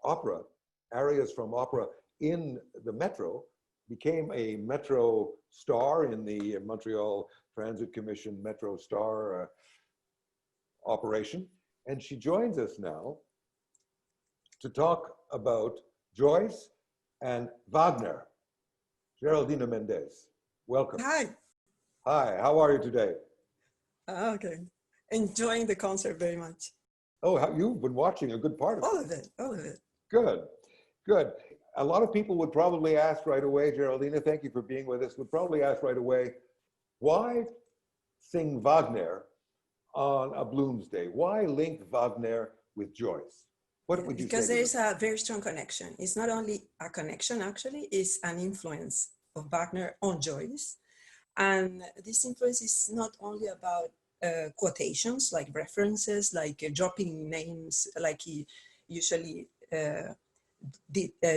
opera, arias from opera in the Metro, became a Metro star in the Montreal Transit Commission Metro Star operation. And she joins us now to talk about Joyce and Wagner. Geraldina Mendez, welcome. Hi. Hi, how are you today? Okay. Enjoying the concert very much. Oh, you've been watching a good part of it. All of it. Good, good. A lot of people would probably ask right away, Geraldina, thank you for being with us, would probably ask right away, why sing Wagner on a Bloomsday? Why link Wagner with Joyce? What would you say? Because there is a very strong connection. It's not only a connection, actually, it's an influence of Wagner on Joyce. And this influence is not only about quotations, like references, like dropping names, like he usually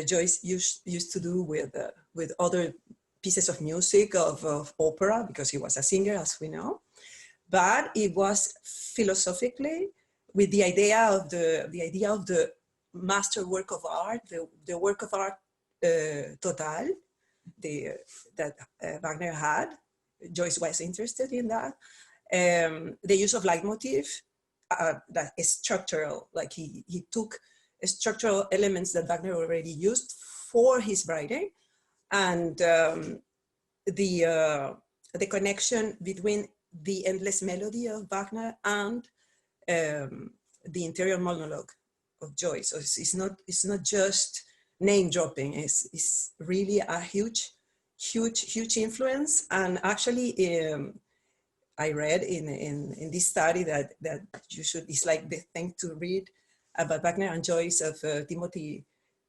Joyce used to do with other pieces of music of opera, because he was a singer, as we know. But it was philosophically with the idea of the master work of art, the work of art total, that Wagner had. Joyce was interested in that, the use of leitmotif, that is structural, like he took structural elements that Wagner already used for his writing, and the connection between the endless melody of Wagner and the interior monologue of Joyce. So it's not just name dropping. It's really a huge influence. And actually, I read in this study that you should. It's like the thing to read about Wagner and Joyce of Timothy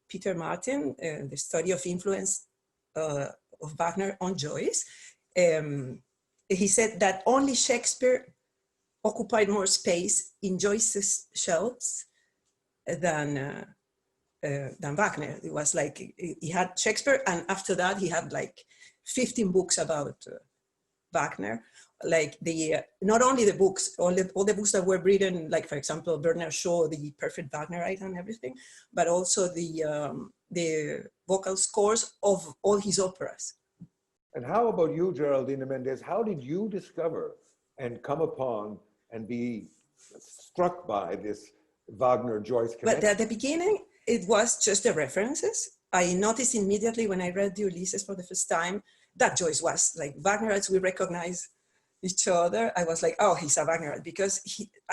Peter Martin, the study of influence of Wagner on Joyce. He said that only Shakespeare occupied more space in Joyce's shelves than Wagner. It was like he had Shakespeare, and after that he had like 15 books about Wagner. Like not only the books, all the books that were written, like for example Bernard Shaw, the Perfect Wagnerite and everything, but also the vocal scores of all his operas. And how about you, Geraldina Mendez? How did you discover and come upon and be struck by this Wagner-Joyce connection? But at the beginning, it was just the references. I noticed immediately when I read the Ulysses for the first time that Joyce was like Wagner, as we recognize each other. I was like, oh, he's a Wagner, because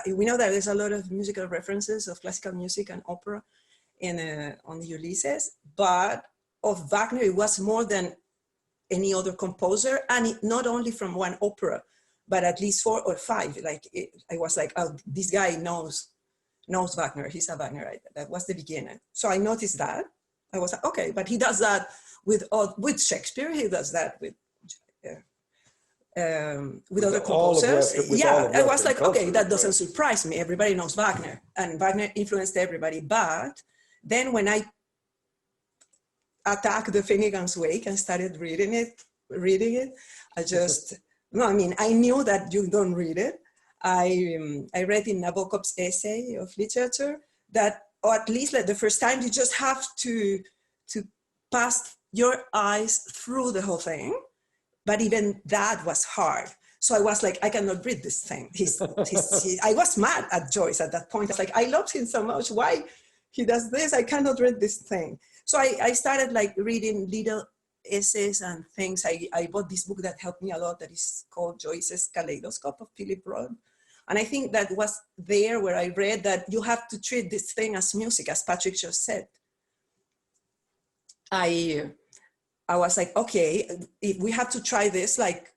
we know that there's a lot of musical references of classical music and opera on the Ulysses, but of Wagner, it was more than any other composer, and not only from one opera, but at least 4 or 5. Like I was like, oh, this guy knows Wagner. He's a Wagnerite. That was the beginning. So I noticed that. I was like, okay, but he does that with Shakespeare. He does that with other composers. I was like, okay, that doesn't surprise me. Everybody knows Wagner, and Wagner influenced everybody. But then when I attacked the Finnegan's Wake and started reading it, I just, no, I mean, I knew that you don't read it. I read in Nabokov's essay of literature that, or at least like the first time, you just have to pass your eyes through the whole thing. But even that was hard. So I was like, I cannot read this thing. I was mad at Joyce at that point. I was like, I loved him so much. Why he does this? I cannot read this thing. So I started like reading little essays and things. I bought this book that helped me a lot that is called Joyce's Kaleidoscope of Philip Roth. And I think that was there where I read that you have to treat this thing as music, as Patrick just said. I was like, okay, if we have to try this like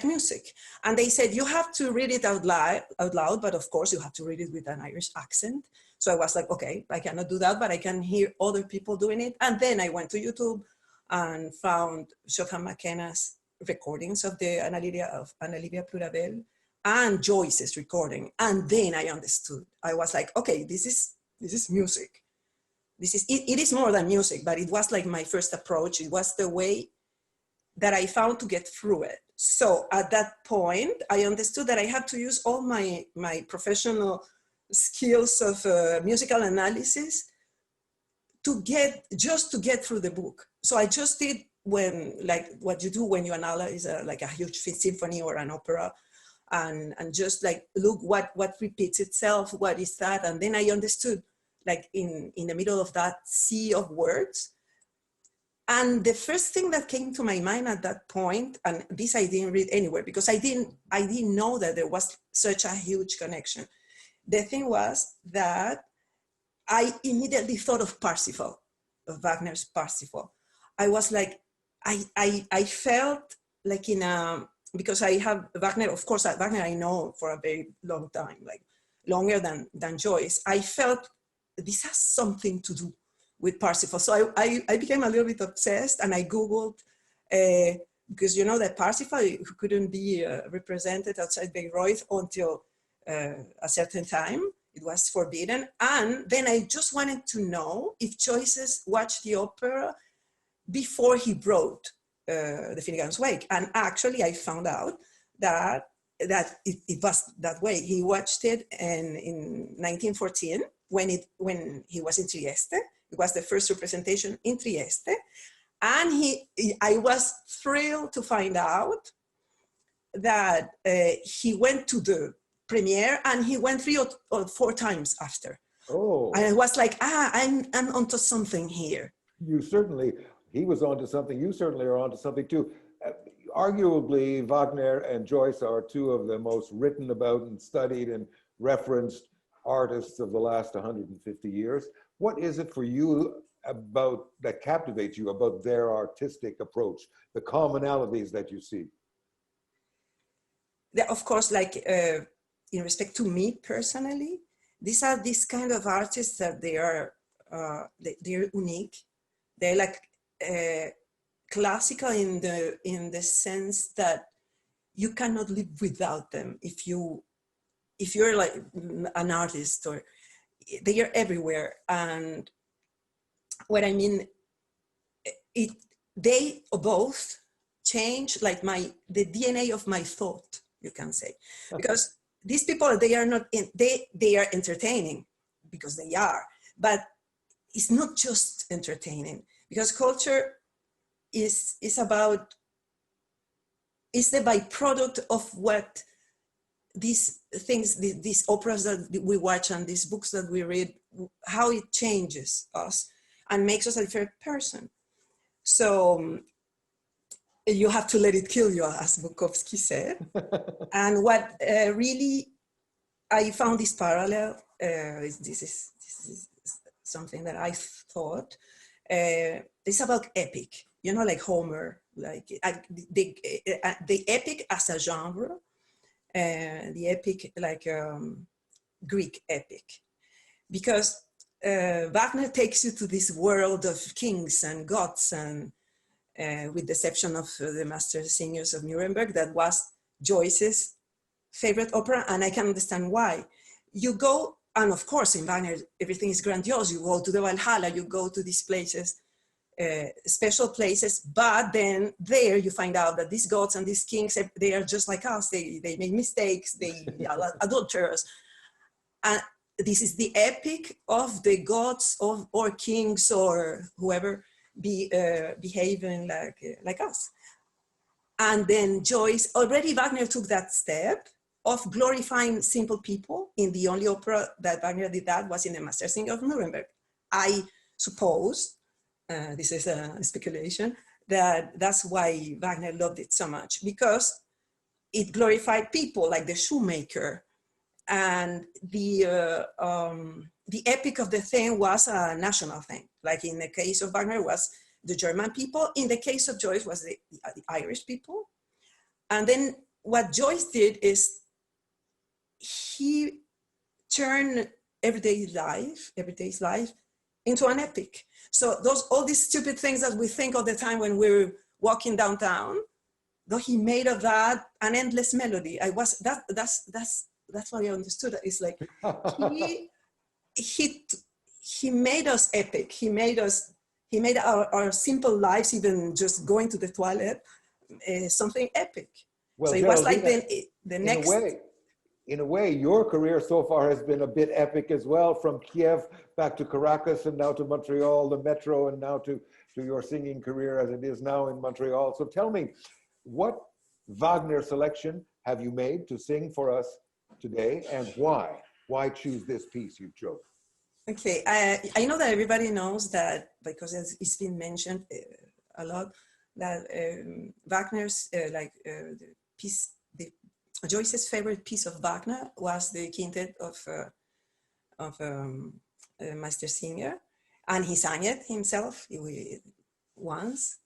music. And they said, you have to read it out loud, but of course you have to read it with an Irish accent. So I was like, okay, I cannot do that, but I can hear other people doing it. And then I went to YouTube and found Johanne McKenna's recordings of the Annalivia Plurabelle and Joyce's recording. And then I understood. I was like, okay, this is music. It is more than music, but it was like my first approach. It was the way that I found to get through it. So at that point, I understood that I had to use all my professional skills of musical analysis to get through the book. So I just did like what you do when you analyze like a huge symphony or an opera, and just like look what repeats itself, what is that, and then I understood like in the middle of that sea of words. And the first thing that came to my mind at that point, and this I didn't read anywhere because I didn't know that there was such a huge connection. The thing was that I immediately thought of Parsifal, of Wagner's Parsifal. I was like, I felt like because I have Wagner, of course, Wagner I know for a very long time, like longer than Joyce. I felt this has something to do with Parsifal. So I became a little bit obsessed, and I Googled, because you know that Parsifal couldn't be represented outside Bayreuth until a certain time. It was forbidden. And then I just wanted to know if Joyce watched the opera before he wrote the Finnegan's Wake. And actually I found out that it was that way. He watched it in 1914 when he was in Trieste. It was the first representation in Trieste. And I was thrilled to find out that he went to the premiere and he went 3 or 4 times after. Oh. And it was like, I'm onto something here. He was onto something. You certainly are onto something too. Arguably, Wagner and Joyce are 2 of the most written about and studied and referenced artists of the last 150 years. What is it for you about that captivates you about their artistic approach, the commonalities that you see? Of course, like in respect to me personally, these are these kind of artists that they're unique. They're like classical in the sense that you cannot live without them. If you're like an artist, or they are everywhere. And what I mean, they both change like the DNA of my thought, you can say, because these people, they are not they are entertaining because they are, but it's not just entertaining, because culture is the byproduct of what these things, these operas that we watch and these books that we read, how it changes us and makes us a different person. So you have to let it kill you, as Bukowski said. And what really I found this parallel, this is something that I thought, it's about epic, you know, like Homer, like the epic as a genre, the epic like Greek epic, because Wagner takes you to this world of kings and gods, and with the exception of the Master Singers of Nuremberg, that was Joyce's favorite opera, and I can understand why. You go, and of course in Wagner everything is grandiose, you go to the Valhalla, you go to these places, special places, but then there you find out that these gods and these kings, they are just like us, they make mistakes, they are adulterers. And this is the epic of the gods or kings or whoever behaving like us. And then Joyce, already Wagner took that step of glorifying simple people. In the only opera that Wagner did that was in the Master Singer of Nuremberg. I suppose, this is a speculation, that's why Wagner loved it so much, because it glorified people like the shoemaker. And the epic of the thing was a national thing. Like in the case of Wagner was the German people. In the case of Joyce was the Irish people. And then what Joyce did is he turned everyday life into an epic. So all these stupid things that we think all the time when we're walking downtown, though he made of that an endless melody. That's what I understood. It's like he made us epic. He made our simple lives, even just going to the toilet, something epic. Well, so it was like the next. In a way, your career so far has been a bit epic as well, from Kiev back to Caracas and now to Montreal, the metro, and now to your singing career as it is now in Montreal. So tell me, what Wagner selection have you made to sing for us today, and why? Why choose this piece you chose? Okay, I know that everybody knows that, because it's been mentioned a lot, that Wagner's Joyce's favorite piece of Wagner was the quintet of Master Singer, and he sang it himself once.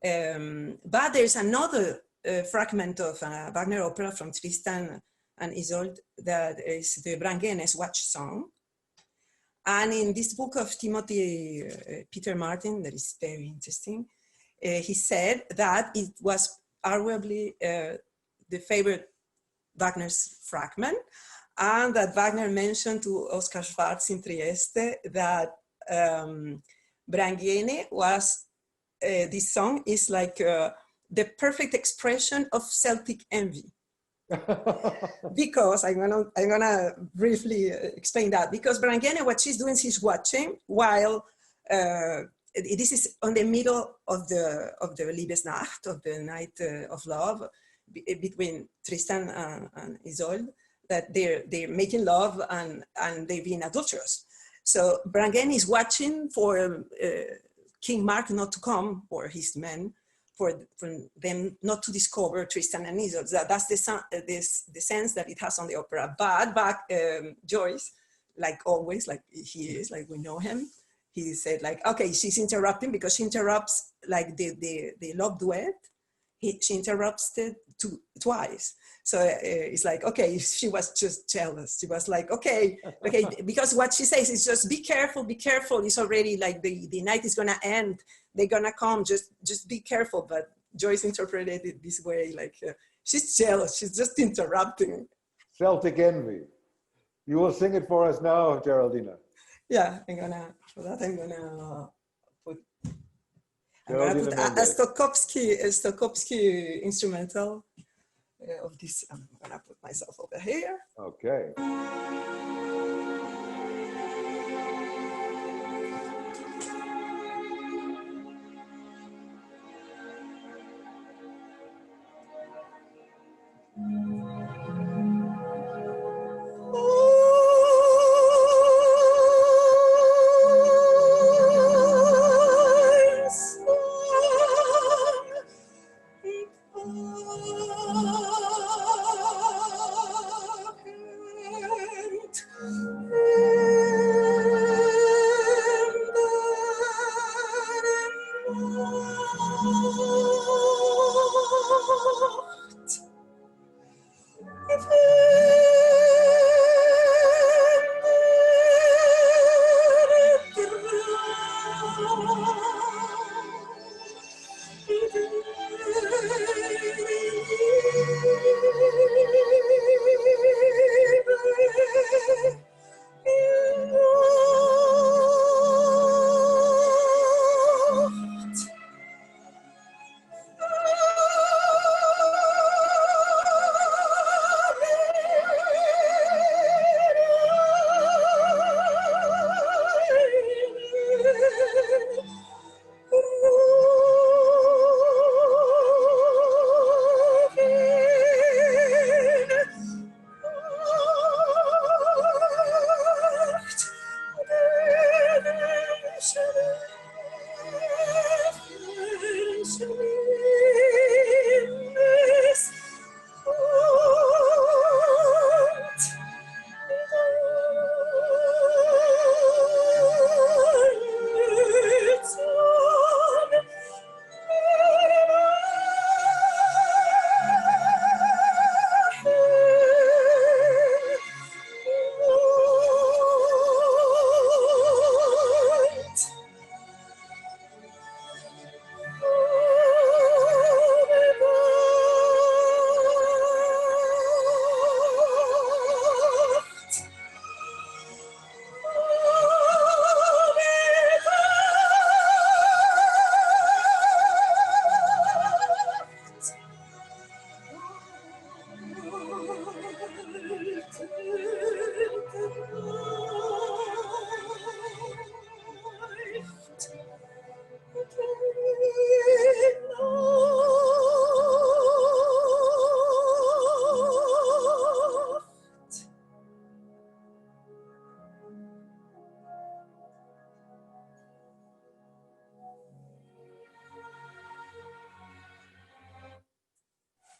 But there's another fragment of a Wagner opera from Tristan and Isolde that is the Brangäne's Watch Song. And in this book of Timothy Peter Martin, that is very interesting, he said that it was arguably the favorite Wagner's fragment, and that Wagner mentioned to Oscar Schwarz in Trieste that Brangäne was, this song is like the perfect expression of Celtic envy. Because I'm gonna briefly explain that, because Brangäne, what she's doing, she's watching while this is on the middle of the Liebesnacht, of the night of love. between Tristan and Isolde, that they're making love and they're being adulterous. So Brangäne is watching for King Mark not to come, or his men, for them not to discover Tristan and Isolde. That's the sense that it has on the opera. But Joyce, like always, like he is, like we know him, he said like, okay, she's interrupting because she interrupts like the love duet. She interrupts it twice. So it's like, okay, she was just jealous. She was like, okay, because what she says is just be careful. It's already like the night is gonna end. They're gonna come, just be careful. But Joyce interpreted it this way, like she's jealous. She's just interrupting. Celtic envy. You will sing it for us now, Geraldina. Yeah, I'm gonna put a Stokowski instrumental of this. I'm gonna put myself over here. Okay.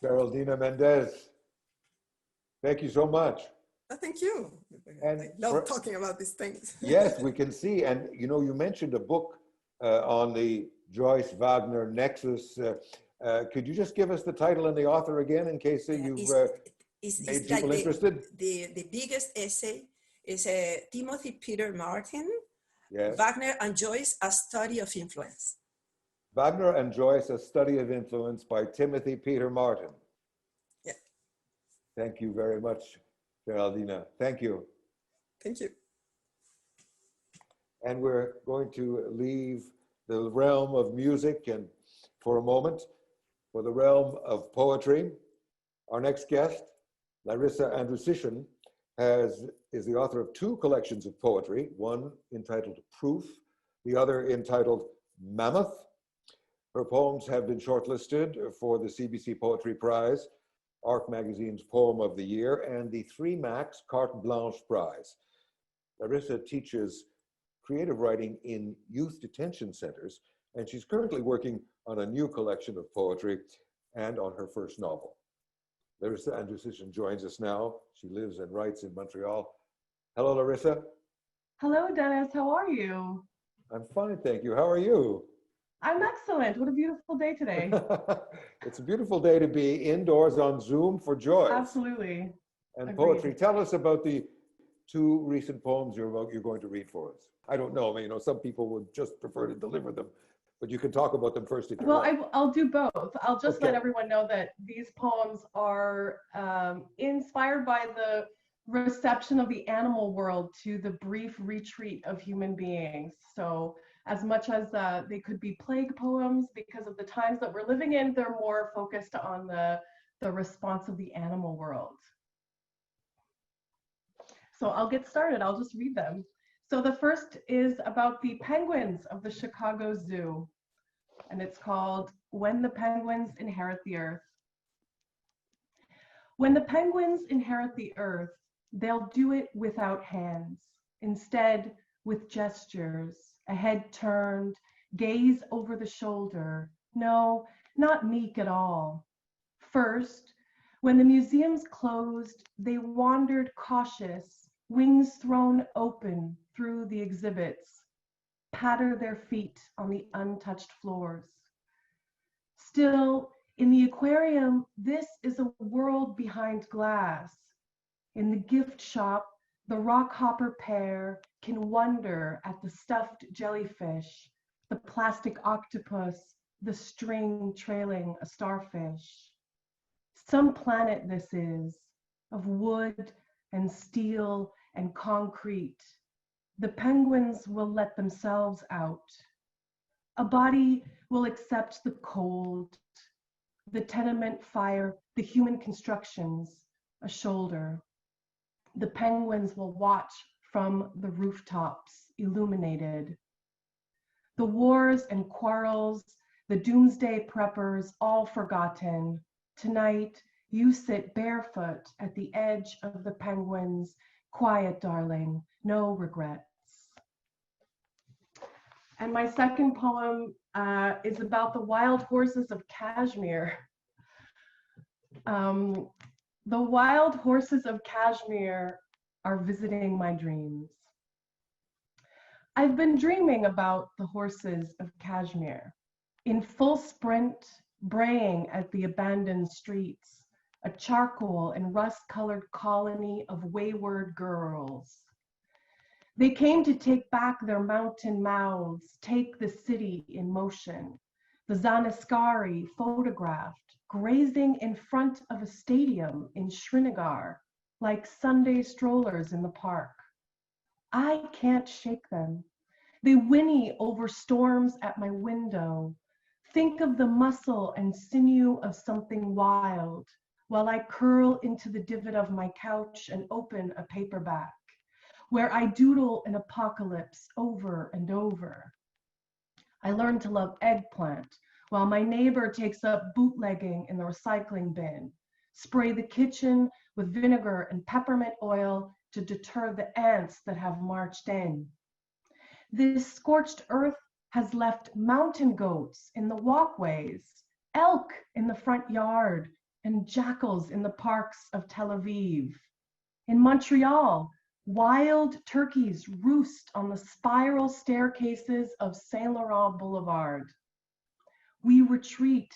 Geraldina Mendez, thank you so much. Thank you. And I love talking about these things. Yes, we can see. And you know, you mentioned a book on the Joyce Wagner nexus. Could you just give us the title and the author again in case you've made people like interested? The biggest essay is Timothy Peter Martin, Yes. Wagner and Joyce, A Study of Influence. Wagner and Joyce, A Study of Influence by Timothy Peter Martin. Yeah. Thank you very much, Geraldina. Thank you. Thank you. And we're going to leave the realm of music and for a moment, for the realm of poetry. Our next guest, Larissa Andrusician, is the author of two collections of poetry, one entitled Proof, the other entitled Mammoth. Her poems have been shortlisted for the CBC Poetry Prize Art Magazine's Poem of the Year, and the 3 Max Carte Blanche Prize. Larissa teaches creative writing in youth detention centers, and she's currently working on a new collection of poetry and on her first novel. Larissa Anderson joins us now. She lives and writes in Montreal. Hello, Larissa. Hello, Dennis. How are you? I'm fine, thank you. How are you? I'm excellent. What a beautiful day today. It's a beautiful day to be indoors on Zoom for Joyce. Absolutely. And Agreed. poetry. Tell us about the 2 recent poems you're going to read for us. I don't know. I mean, some people would just prefer to deliver them, but you can talk about them first if you Well, want. I'll do both. I'll just let Okay. everyone know that these poems are inspired by the reception of the animal world to the brief retreat of human beings. So as much as they could be plague poems, because of the times that we're living in, they're more focused on the response of the animal world. So I'll get started. I'll just read them. So the first is about the penguins of the Chicago Zoo, and it's called When the Penguins Inherit the Earth. When the penguins inherit the earth, they'll do it without hands, instead with gestures, a head turned, gaze over the shoulder. No, not meek at all. First, when the museums closed, they wandered cautious, wings thrown open through the exhibits, patter their feet on the untouched floors. Still, in the aquarium, this is a world behind glass. In the gift shop, the rockhopper pair can wonder at the stuffed jellyfish, the plastic octopus, the string trailing a starfish. Some planet this is, of wood and steel and concrete. The penguins will let themselves out. A body will accept the cold, the tenement fire, the human constructions, a shoulder. The penguins will watch from the rooftops, illuminated. The wars and quarrels, the doomsday preppers, all forgotten. Tonight, you sit barefoot at the edge of the penguins. Quiet, darling, no regrets. And my second poem is about the wild horses of Kashmir. The wild horses of Kashmir are visiting my dreams. I've been dreaming about the horses of Kashmir, in full sprint, braying at the abandoned streets, a charcoal and rust-colored colony of wayward girls. They came to take back their mountain mouths, take the city in motion. The Zanaskari photographed, grazing in front of a stadium in Srinagar, like Sunday strollers in the park. I can't shake them. They whinny over storms at my window. Think of the muscle and sinew of something wild, while I curl into the divot of my couch and open a paperback, where I doodle an apocalypse over and over. I learned to love eggplant, while my neighbor takes up bootlegging in the recycling bin. Spray the kitchen with vinegar and peppermint oil to deter the ants that have marched in. This scorched earth has left mountain goats in the walkways, elk in the front yard, and jackals in the parks of Tel Aviv. In Montreal, wild turkeys roost on the spiral staircases of Saint Laurent Boulevard. We retreat,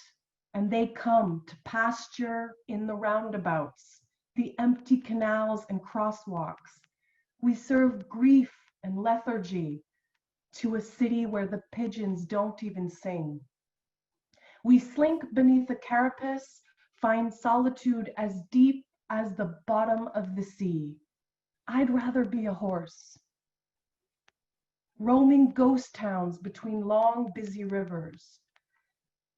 and they come to pasture in the roundabouts, the empty canals and crosswalks. We serve grief and lethargy to a city where the pigeons don't even sing. We slink beneath a carapace, find solitude as deep as the bottom of the sea. I'd rather be a horse. Roaming ghost towns between long, busy rivers.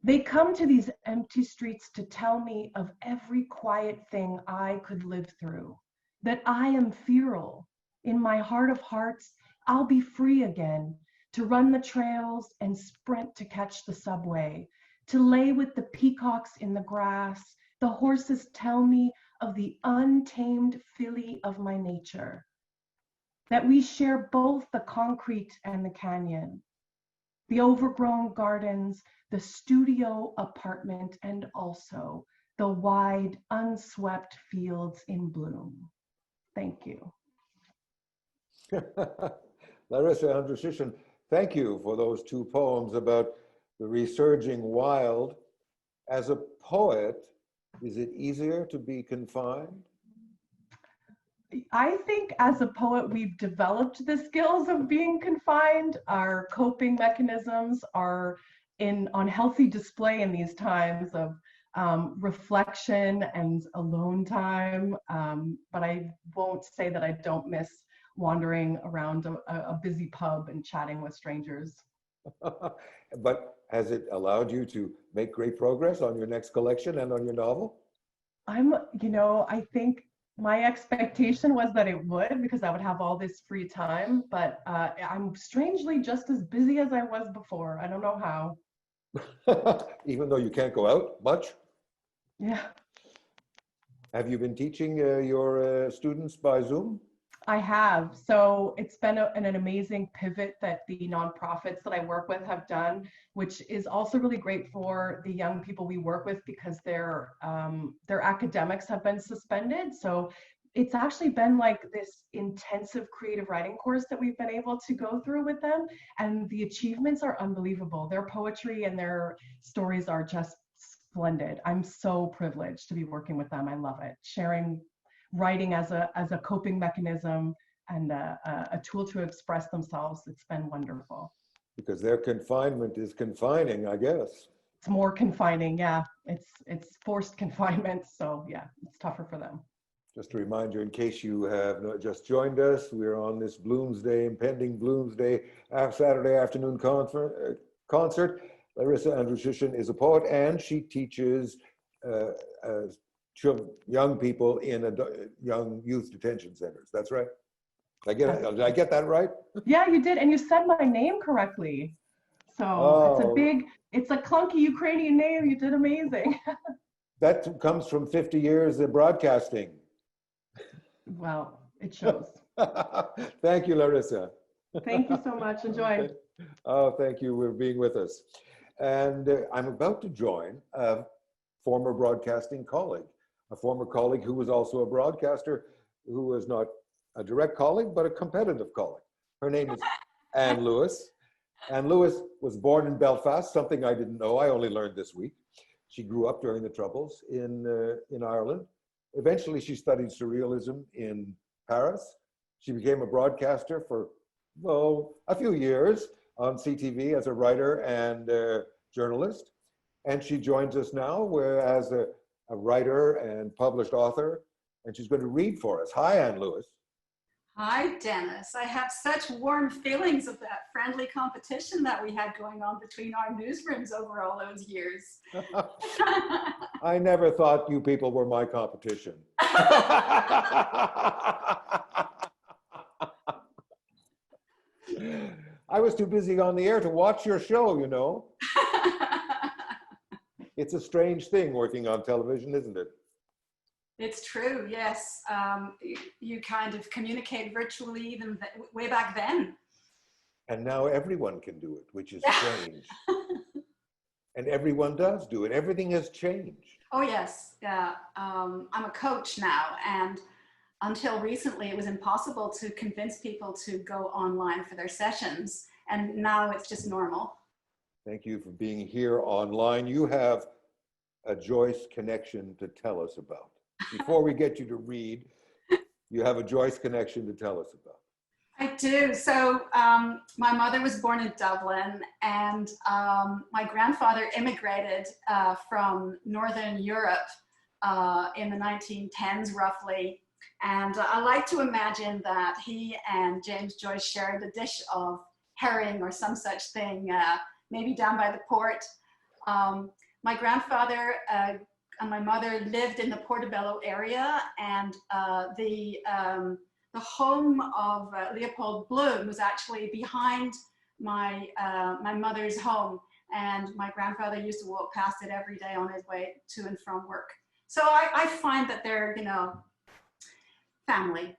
They come to these empty streets to tell me of every quiet thing I could live through, that I am feral. In my heart of hearts, I'll be free again, to run the trails and sprint to catch the subway, to lay with the peacocks in the grass, The horses tell me of the untamed filly of my nature, that we share both the concrete and the canyon, the overgrown gardens, the studio apartment, and also the wide, unswept fields in bloom. Thank you. Larissa Andrushishin, thank you for those two poems about the resurging wild. As a poet, is it easier to be confined? I think as a poet, we've developed the skills of being confined. Our coping mechanisms are on healthy display in these times of reflection and alone time. But I won't say that I don't miss wandering around a busy pub and chatting with strangers. But has it allowed you to make great progress on your next collection and on your novel? I think my expectation was that it would, because I would have all this free time, but I'm strangely just as busy as I was before. I don't know how. Even though you can't go out much? Yeah. Have you been teaching your students by Zoom? I have. So it's been an amazing pivot that the nonprofits that I work with have done, which is also really great for the young people we work with because their academics have been suspended. So it's actually been like this intensive creative writing course that we've been able to go through with them. And the achievements are unbelievable. Their poetry and their stories are just splendid. I'm so privileged to be working with them. I love it. Sharing writing as a coping mechanism and a tool to express themselves. It's been wonderful. Because their confinement is confining, I guess. It's more confining, yeah. It's forced confinement, so yeah, it's tougher for them. Just a reminder, in case you have just joined us, we're on this impending Bloomsday Saturday afternoon concert. Larissa Andrushishin is a poet and she teaches young people in young youth detention centers. That's right. Did I get that right? Yeah, you did, and you said my name correctly. So it's a clunky Ukrainian name. You did amazing. That comes from 50 years of broadcasting. Well, it shows. Thank you, Larissa. Thank you so much. Enjoy. Okay. Oh, thank you for being with us. And I'm about to join a former broadcasting colleague, a former colleague who was also a broadcaster, who was not a direct colleague, but a competitive colleague. Her name is Anne Lewis. Anne Lewis was born in Belfast, something I didn't know. I only learned this week. She grew up during the Troubles in Ireland. Eventually, she studied surrealism in Paris. She became a broadcaster for, a few years on CTV as a writer and journalist. And she joins us now as a writer and published author, and she's going to read for us. Hi, Anne Lewis. Hi, Dennis. I have such warm feelings of that friendly competition that we had going on between our newsrooms over all those years. I never thought you people were my competition. I was too busy on the air to watch your show, you know. It's a strange thing working on television, isn't it? It's true, yes. You kind of communicate virtually even way back then. And now everyone can do it, which is strange. And everyone does do it. Everything has changed. Oh, yes. Yeah. I'm a coach now, and until recently, it was impossible to convince people to go online for their sessions. And now it's just normal. Thank you for being here online. You have a Joyce connection to tell us about. Before we get you to read, you have a Joyce connection to tell us about. I do. So my mother was born in Dublin, and my grandfather immigrated from Northern Europe in the 1910s, roughly. And I like to imagine that he and James Joyce shared a dish of herring or some such thing, maybe down by the port. My grandfather and my mother lived in the Portobello area, and the home of Leopold Bloom was actually behind my mother's home, and my grandfather used to walk past it every day on his way to and from work. So I find that they're, you know, family.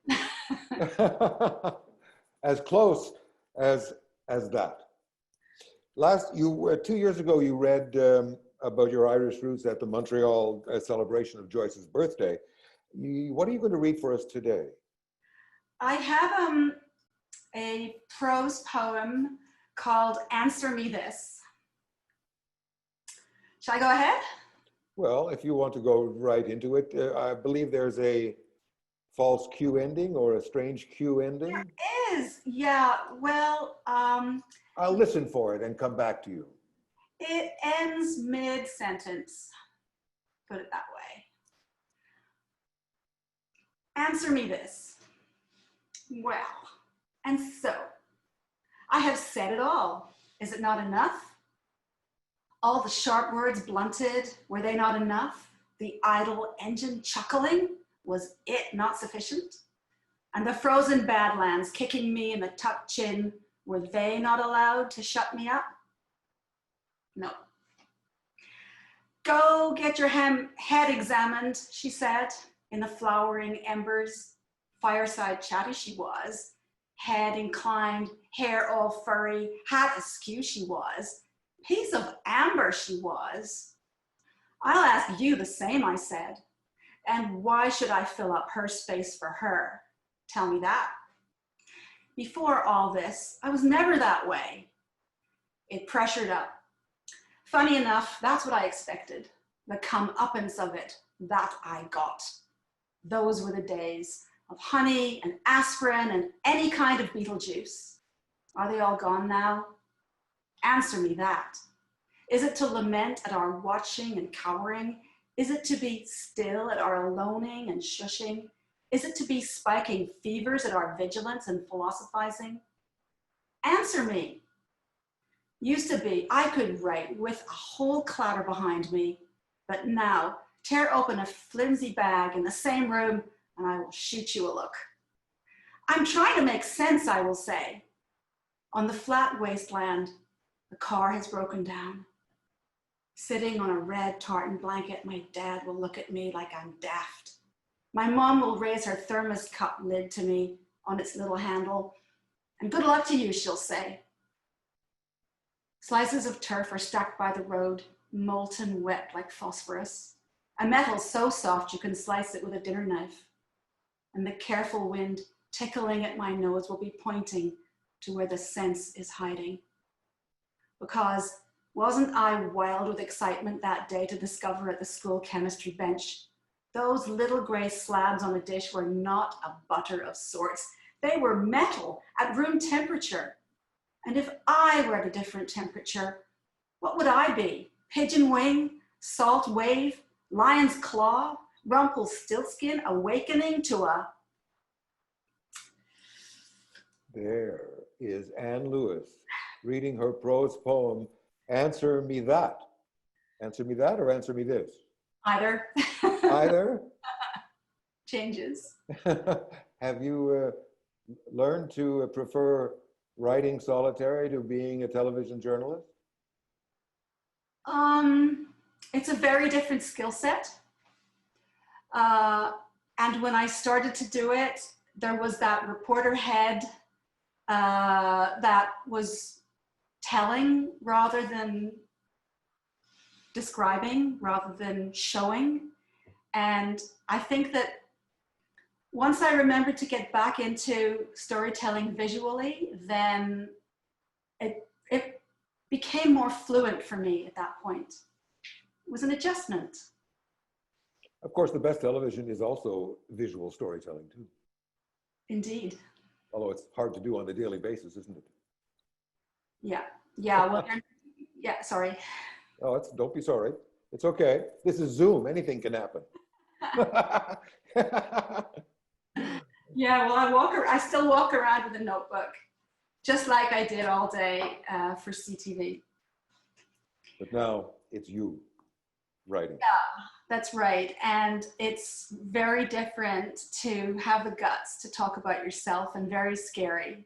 As close as that. 2 years ago, you read about your Irish roots at the Montreal celebration of Joyce's birthday. What are you going to read for us today? I have a prose poem called Answer Me This. Shall I go ahead? Well, if you want to go right into it, I believe there's a false Q ending or a strange Q ending. There is, yeah. Well, I'll listen for it and come back to you. it ends mid-sentence, put it that way. Answer me this. Well, and so, I have said it all. Is it not enough? All the sharp words blunted, were they not enough? The idle engine chuckling, was it not sufficient? And the frozen badlands kicking me in the tucked chin, were they not allowed to shut me up? No. Go get your head examined, she said, in the flowering embers. Fireside chatty she was, head inclined, hair all furry, hat askew she was, piece of amber she was. I'll ask you the same, I said, and why should I fill up her space for her? Tell me that. Before all this, I was never that way. It pressured up. Funny enough, that's what I expected. The comeuppance of it, that I got. Those were the days of honey and aspirin and any kind of beetle juice. Are they all gone now? Answer me that. Is it to lament at our watching and cowering? Is it to be still at our aloning and shushing? Is it to be spiking fevers at our vigilance and philosophizing? Answer me. Used to be, I could write with a whole clatter behind me, but now, tear open a flimsy bag in the same room and I will shoot you a look. I'm trying to make sense, I will say. On the flat wasteland, the car has broken down. Sitting on a red tartan blanket, my dad will look at me like I'm daft. My mom will raise her thermos cup lid to me on its little handle, and good luck to you, she'll say. Slices of turf are stacked by the road, molten wet like phosphorus. A metal so soft you can slice it with a dinner knife. And the careful wind tickling at my nose will be pointing to where the sense is hiding. Because wasn't I wild with excitement that day to discover at the school chemistry bench, those little gray slabs on a dish were not a butter of sorts. They were metal at room temperature. And if I were at a different temperature, what would I be? Pigeon wing, salt wave, lion's claw, Rumpelstiltskin awakening to a... There is Anne Lewis reading her prose poem, Answer Me That. Answer me that or answer me this? Either. Either? Changes. Have you learned to prefer writing solitary to being a television journalist? It's a very different skill set. And when I started to do it, there was that reporter head that was telling rather than describing, rather than showing. And I think that once I remembered to get back into storytelling visually, then it became more fluent for me at that point. It was an adjustment. Of course, the best television is also visual storytelling too. Indeed. Although it's hard to do on a daily basis, isn't it? Yeah, yeah, well, yeah, sorry. Oh, don't be sorry. It's okay. This is Zoom. Anything can happen. Yeah, well, I still walk around with a notebook, just like I did all day for CTV. But now it's you writing. Yeah, that's right. And it's very different to have the guts to talk about yourself and very scary.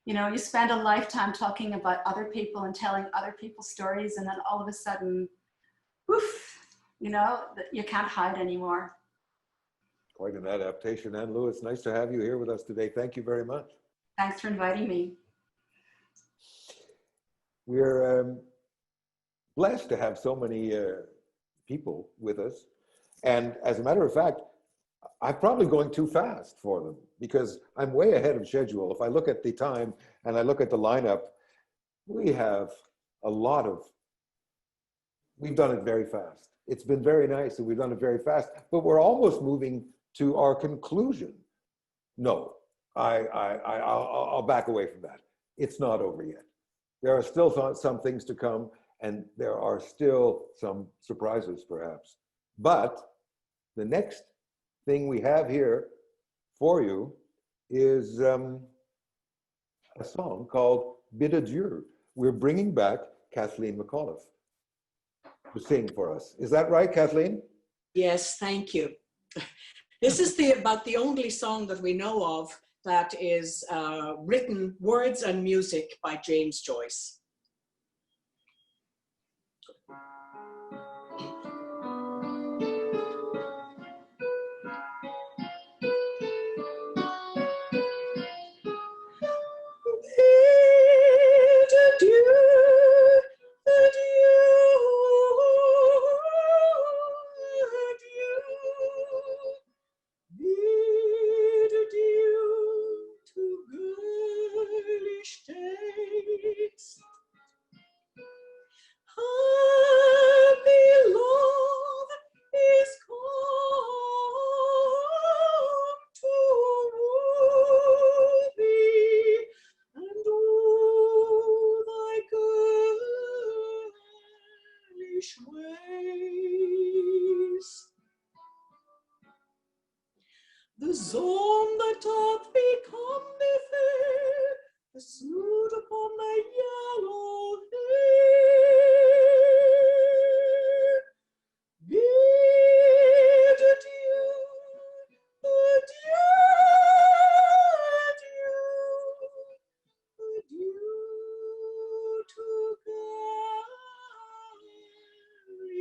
You know, you spend a lifetime talking about other people and telling other people's stories, and then all of a sudden, woof, you know, you can't hide anymore. Quite an adaptation. Anne Lewis, nice to have you here with us today. Thank you very much. Thanks for inviting me. We're blessed to have so many people with us. And as a matter of fact, I'm probably going too fast for them because I'm way ahead of schedule. If I look at the time and I look at the lineup, we have a lot of, we've done it very fast. It's been very nice and we've done it very fast, but we're almost moving to our conclusion. No, I'll back away from that. It's not over yet. There are still some things to come and there are still some surprises perhaps. But the next thing we have here for you is a song called Bid Adieu. We're bringing back Kathleen McAuliffe to sing for us. Is that right, Kathleen? Yes, thank you. This is about the only song that we know of that is written words and music by James Joyce. The zone that doth become the fair, the snood upon the yellow hair. Bid adieu, adieu, adieu, adieu to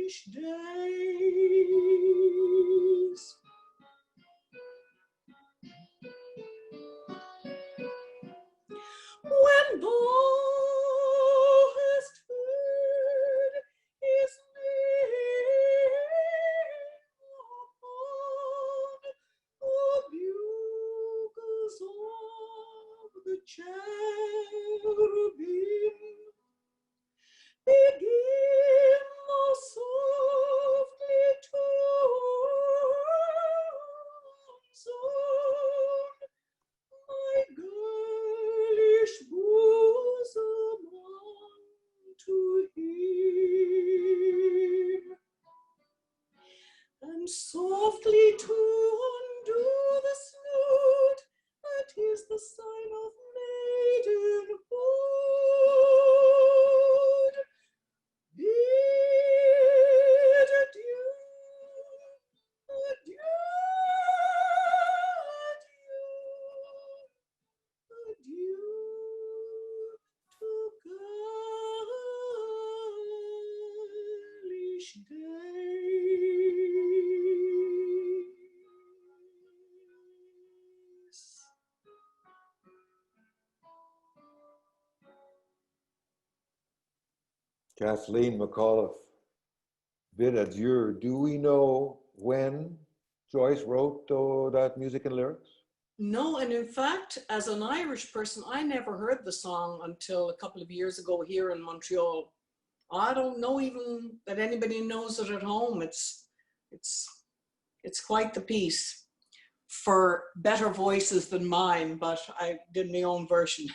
garish days. When thou hast heard his name upon the bugles of the cherubim, begin thou softly to sound my girlish bosom unto him, and softly to undo the snood that is the sign of maidenhood. Bid adieu, adieu, adieu, adieu to girlish days. Kathleen McAuliffe, Bid Adieu. Do we know when Joyce wrote that music and lyrics? No, and in fact, as an Irish person, I never heard the song until a couple of years ago here in Montreal. I don't know even that anybody knows it at home. It's quite the piece for better voices than mine, but I did my own version.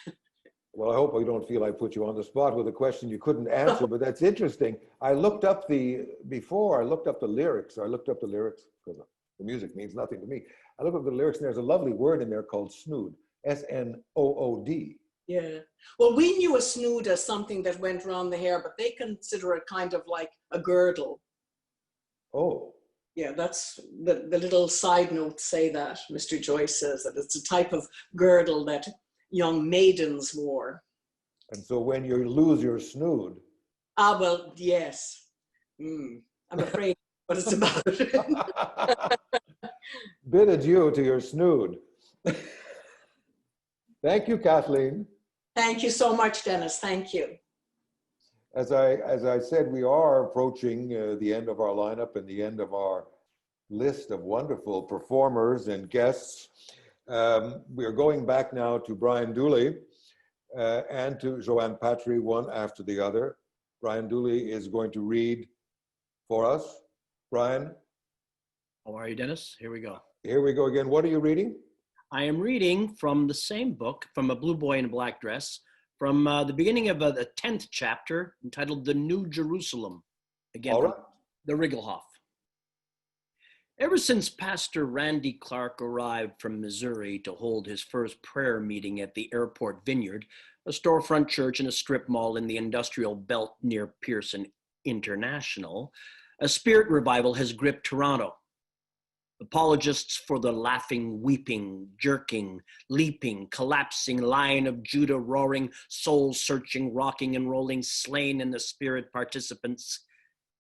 Well, I hope I don't feel I put you on the spot with a question you couldn't answer, but that's interesting. I looked up the lyrics. I looked up the lyrics because the music means nothing to me. I looked up the lyrics and there's a lovely word in there called snood, S-N-O-O-D. Yeah. Well, we knew a snood as something that went around the hair, but they consider it kind of like a girdle. Oh. Yeah, that's the little side notes say that. Mr. Joyce says that it's a type of girdle that young maidens wore. And so when you lose your snood. Ah, well, yes. I'm afraid what it's about. Bid adieu to your snood. Thank you, Kathleen. Thank you so much, Dennis. Thank you. As I said, we are approaching the end of our lineup and the end of our list of wonderful performers and guests. We are going back now to Brian Dooley and to Johanne Patry, one after the other. Brian Dooley is going to read for us. Brian? How are you, Dennis? Here we go. Here we go again. What are you reading? I am reading from the same book, from A Blue Boy in a Black Dress, from the beginning of the 10th chapter, entitled The New Jerusalem, again, All right. from the Rigelhof. Ever since Pastor Randy Clark arrived from Missouri to hold his first prayer meeting at the Airport Vineyard, a storefront church in a strip mall in the industrial belt near Pearson International, a spirit revival has gripped Toronto. Apologists for the laughing, weeping, jerking, leaping, collapsing Lion of Judah roaring, soul-searching, rocking and rolling, slain in the spirit participants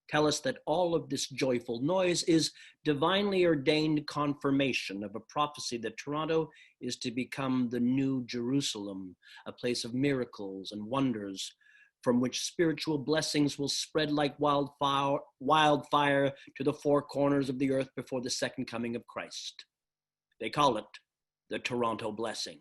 tell us that all of this joyful noise is divinely ordained confirmation of a prophecy that Toronto is to become the new Jerusalem, a place of miracles and wonders, from which spiritual blessings will spread like wildfire to the four corners of the earth before the second coming of Christ. They call it the Toronto blessing.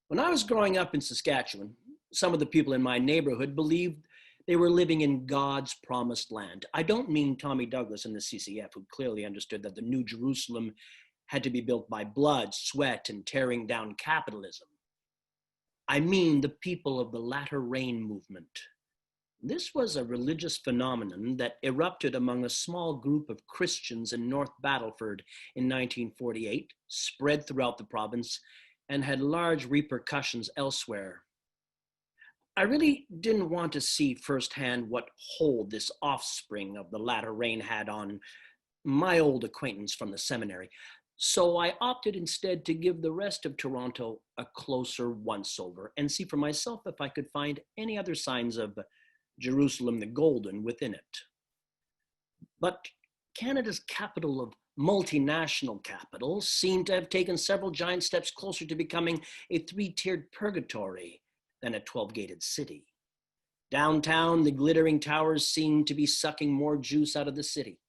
When I was growing up in Saskatchewan, some of the people in my neighborhood believed they were living in God's promised land. I don't mean Tommy Douglas and the CCF, who clearly understood that the New Jerusalem had to be built by blood, sweat, and tearing down capitalism. I mean the people of the latter rain movement. This was a religious phenomenon that erupted among a small group of Christians in North Battleford in 1948, spread throughout the province, and had large repercussions elsewhere. I really didn't want to see firsthand what hold this offspring of the latter rain had on my old acquaintance from the seminary. So I opted instead to give the rest of Toronto a closer once-over and see for myself if I could find any other signs of Jerusalem the Golden within it. But Canada's capital of multinational capitals seemed to have taken several giant steps closer to becoming a three-tiered purgatory than a 12-gated city. Downtown, the glittering towers seemed to be sucking more juice out of the city.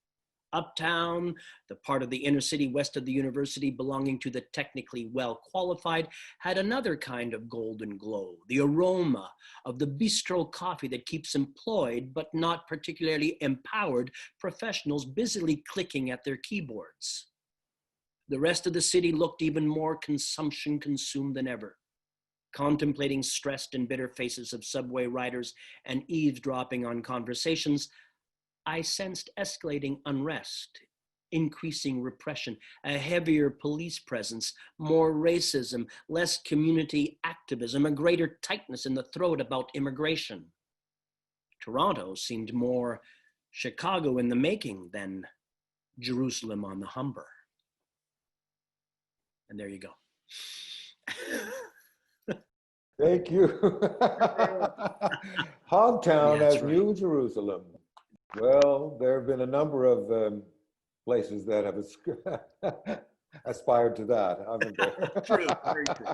Uptown, the part of the inner city west of the university belonging to the technically well-qualified, had another kind of golden glow, the aroma of the bistro coffee that keeps employed but not particularly empowered professionals busily clicking at their keyboards. The rest of the city looked even more consumption-consumed than ever. Contemplating stressed and bitter faces of subway riders and eavesdropping on conversations, I sensed escalating unrest, increasing repression, a heavier police presence, more racism, less community activism, a greater tightness in the throat about immigration. Toronto seemed more Chicago in the making than Jerusalem on the Humber. And there you go. Thank you. Hogtown as That's right. New Jerusalem. Well, there have been a number of places that have aspired to that, haven't there? True, very true.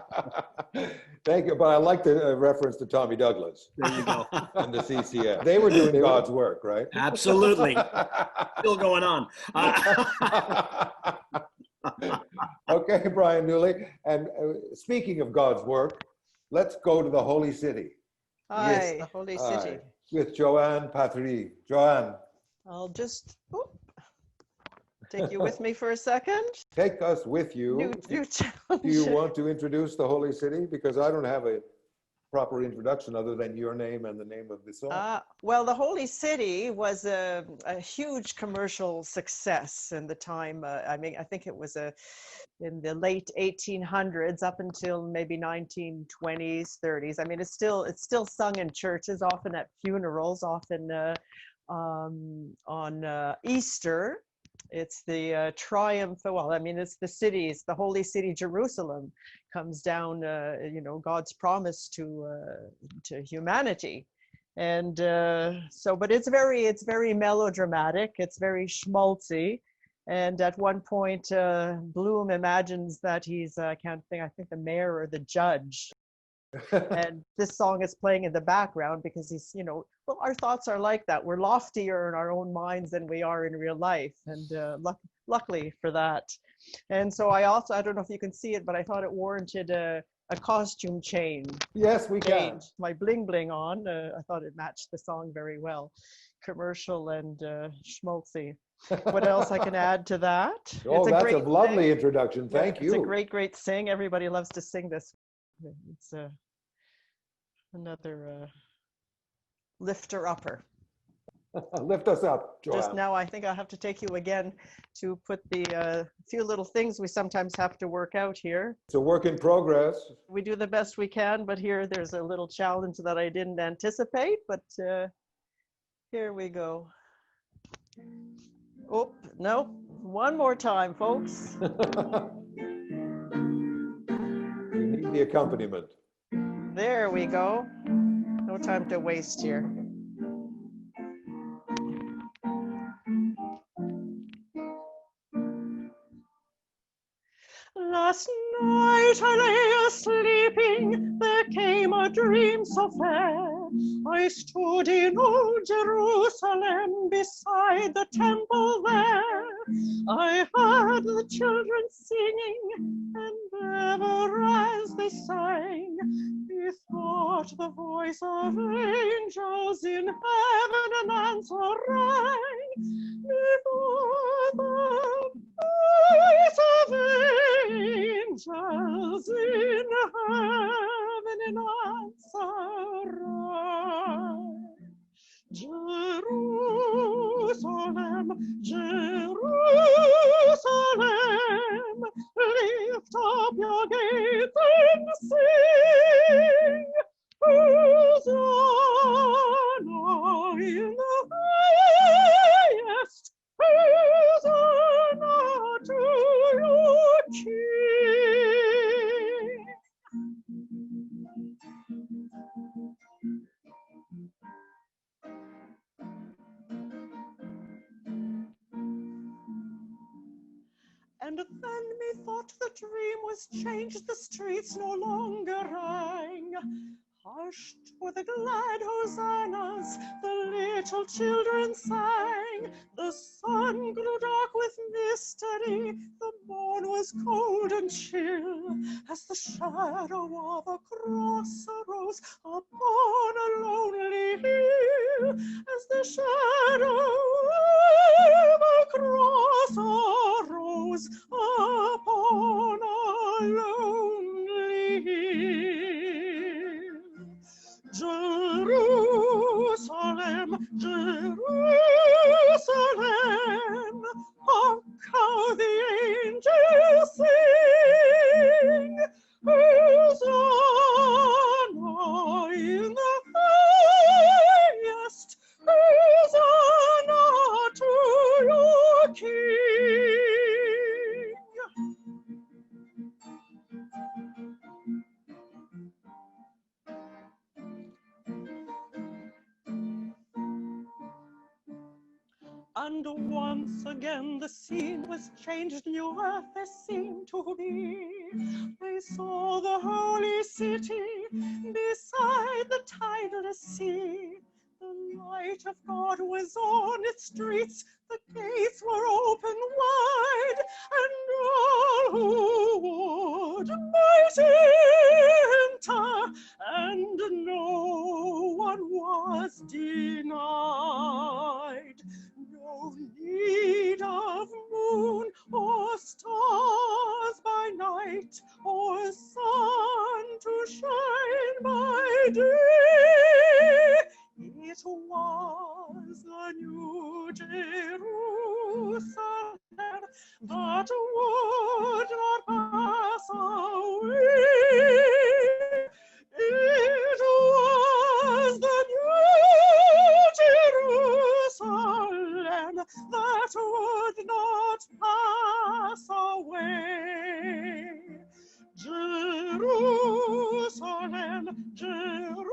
Thank you, but I like the reference to Tommy Douglas. There you go. And the CCF. They were doing God's work, right? Absolutely. Still going on. Okay, Brian Dooley. And speaking of God's work, let's go to the Holy City. Hi, the Holy Hi. City. With Johanne Patry. Johanne, I'll just take you with me for a second. take us with you. New Do you want to introduce the Holy City? Because I don't have a proper introduction other than your name and the name of the song. Well, the Holy City was a huge commercial success in the time. I mean, I think it was in the late 1800s up until maybe 1920s, 30s. I mean, it's still sung in churches, often at funerals, often on Easter. It's the triumph. Well, I mean, it's the cities, the Holy City, Jerusalem, comes down. God's promise to humanity, And but it's very melodramatic. It's very schmaltzy. And at one point, Bloom imagines that he's, I think the mayor or the judge. And this song is playing in the background because he's, well, our thoughts are like that. We're loftier in our own minds than we are in real life. And luckily for that. And so I don't know if you can see it, but I thought it warranted a costume change. Yes, we can. My bling bling on. I thought it matched the song very well. Commercial and schmaltzy. What else I can add to that? Oh, that's a lovely introduction. Thank you. It's a great sing. Everybody loves to sing this. It's another lifter-upper. Lift us up, Johanne. Just now, I think I'll have to take you again to put the few little things we sometimes have to work out here. It's a work in progress. We do the best we can, but there's a little challenge that I didn't anticipate, but here we go. Oh, no, one more time, folks. We need the accompaniment. There we go. No time to waste here. Last night I lay a-sleeping, there came a dream so fair. I stood in old Jerusalem beside the temple there. I heard the children singing, and ever as they sang, methought the voice of angels in heaven an answer rang. Methought the voice of angels in heaven an answer rang. Jerusalem, Jerusalem, lift up your gates and sing. Hosanna in the highest, Hosanna to your King. And then methought the dream was changed, the streets no longer rang. Hushed were the glad hosannas, the little children sang. The sun grew dark with mystery, the morn was cold and chill, as the shadow of a cross arose upon a lonely hill. As the shadow of a cross arose upon a lonely hill. Jerusalem, Jerusalem, hark how the angels sing. Hosanna in the highest, Hosanna to your King. And once again the scene was changed, new earth there seemed to be. I saw the holy city beside the tideless sea. The light of God was on its streets, the gates were open wide, and all who would might enter, and no one was denied. No need of moon or stars by night, or sun to shine by day. It was the new Jerusalem that would not pass away. It was the new Jerusalem that would not pass away. Jerusalem, Jerusalem,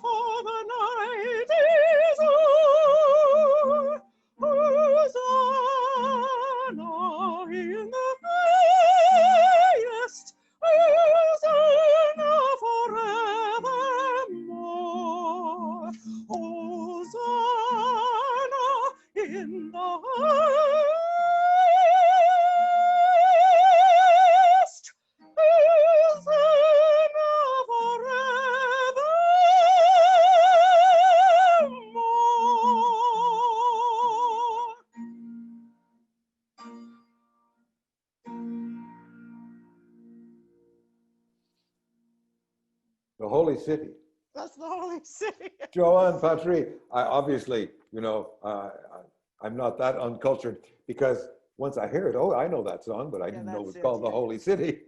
for the night is o'er. Hosanna in the highest, Hosanna forevermore. Hosanna in the highest, Hosanna forevermore. The Holy City. That's the Holy City. Johanne Patry, obviously, you know, I'm not that uncultured because once I hear it, oh, I know that song, but I didn't know it was that's it, called The yeah. Holy City.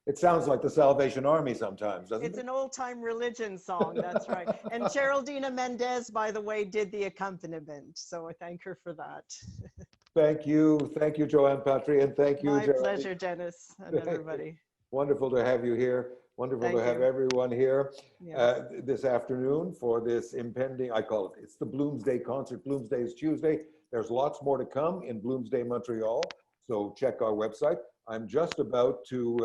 It sounds like the Salvation Army sometimes, doesn't It's it? an old-time religion song, that's right. And Geraldina Mendez, by the way, did the accompaniment, so I thank her for that. Thank you, Johanne Patry, and thank you, My Geraldine. pleasure, Dennis, and everybody. Wonderful to have you here. Wonderful Thank to have you. everyone here Yes. this afternoon for this impending, I call it, it's the Bloomsday concert. Bloomsday is Tuesday. There's lots more to come in Bloomsday Montreal, so check our website. I'm just about to,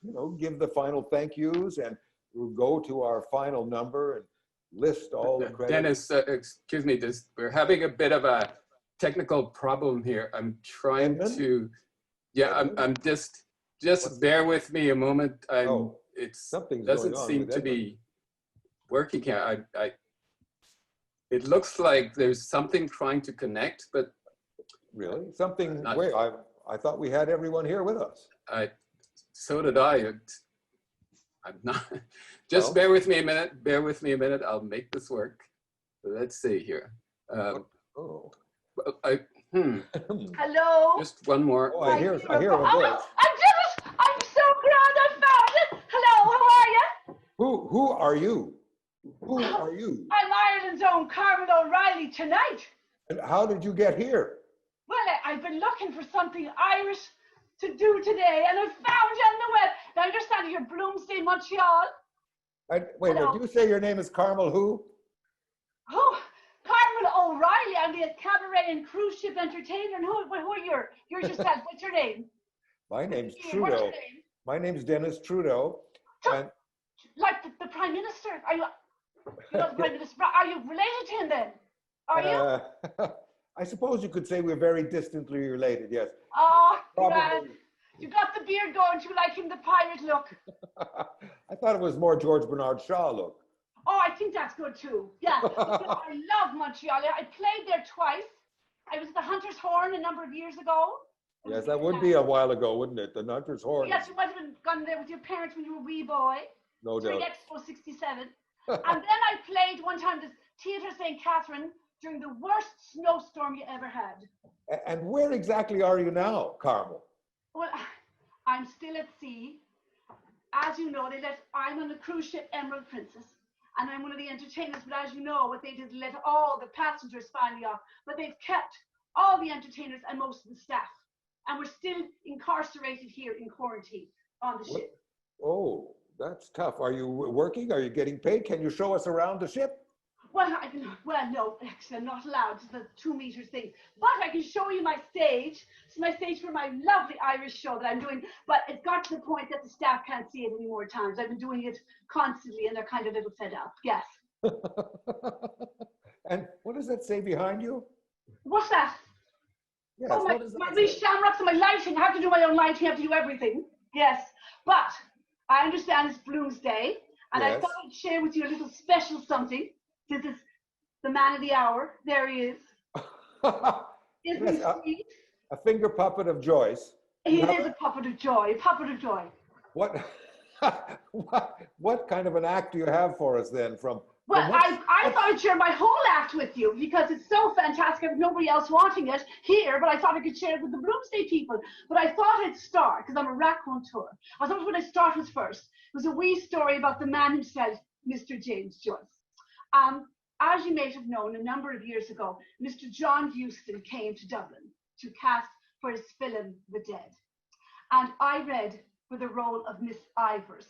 you know, give the final thank yous, and we'll go to our final number and list all the credits. Dennis, excuse me, we're having a bit of a technical problem here. I'm trying Edmund? to, yeah, Edmund? I'm just bear with me a moment. Oh, It something's doesn't going on seem with to Edmund. be working here. It looks like there's something trying to connect, but Really? Something, Not- wait, I thought we had everyone here with us. so did I. I'm not, just Well. bear with me a minute. Bear with me a minute. I'll make this work. Let's see here. Oh. Hello. Just one more. Oh, I hear a Oh, voice. I'm Dennis. I'm so glad I found it. Hello, how are you? Who are you? Who are you? I'm Ireland's own Carmen O'Reilly tonight. And how did you get here? Well, I've been looking for something Irish to do today, and I found you on the web. Now, I understand you're Bloomsday Montreal. Wait, Hello. did you say your name is Carmel who? Oh, Carmen O'Reilly. I'm the cabaret and cruise ship entertainer. And who are you? You're yourself. What's your name? My name's What's Trudeau. your name? My name's Dennis Trudeau. And Like the Prime Minister? Are you not the Prime Minister? Are you related to him then? Are you? I suppose you could say we're very distantly related, yes. Oh, Probably. grand. You got the beard going too, like him, the pirate look. I thought it was more George Bernard Shaw look. Oh, I think that's good too. Yeah, I love Montreal. I played there twice. I was at the Hunter's Horn a number of years ago. Yes, that would be a while ago, wouldn't it? The Hunter's Horn. Yes, you might have been gone there with your parents when you were a wee boy. No doubt. Expo 67. And then I played one time the Theatre St. Catherine during the worst snowstorm you ever had. And where exactly are you now, Carmel? Well, I'm still at sea. As you know, I'm on the cruise ship Emerald Princess, and I'm one of the entertainers, but as you know, what they did let all the passengers finally off, but they've kept all the entertainers and most of the staff. And we're still incarcerated here in quarantine on the ship. Oh, that's tough. Are you working? Are you getting paid? Can you show us around the ship? Well, no, actually, I'm not allowed. It's the 2 meter thing. But I can show you my stage. It's my stage for my lovely Irish show that I'm doing. But it's got to the point that the staff can't see it any more times. I've been doing it constantly, and they're kind of a little fed up. Yes. And what does that say behind you? What's that? Yes, Oh, what does that my say? shamrocks and my lighting. I have to do my own lighting. I have to do everything. Yes. But I understand it's Bloomsday, and I Yes. thought I'd share with you a little special something. This is the man of the hour. There he is. Isn't he Yes, sweet? a finger puppet of Joyce. He Now, is a puppet of joy, a puppet of joy. What, what kind of an act do you have for us then? Well, I thought I'd share my whole act with you because it's so fantastic. I have nobody else wanting it here, but I thought I could share it with the Bloomsday people. But I thought I'd start, because I'm a raconteur. I thought what I'd start with first. It was a wee story about the man himself, Mr. James Joyce. As you may have known, a number of years ago, Mr. John Huston came to Dublin to cast for his film, The Dead. And I read for the role of Miss Ivors.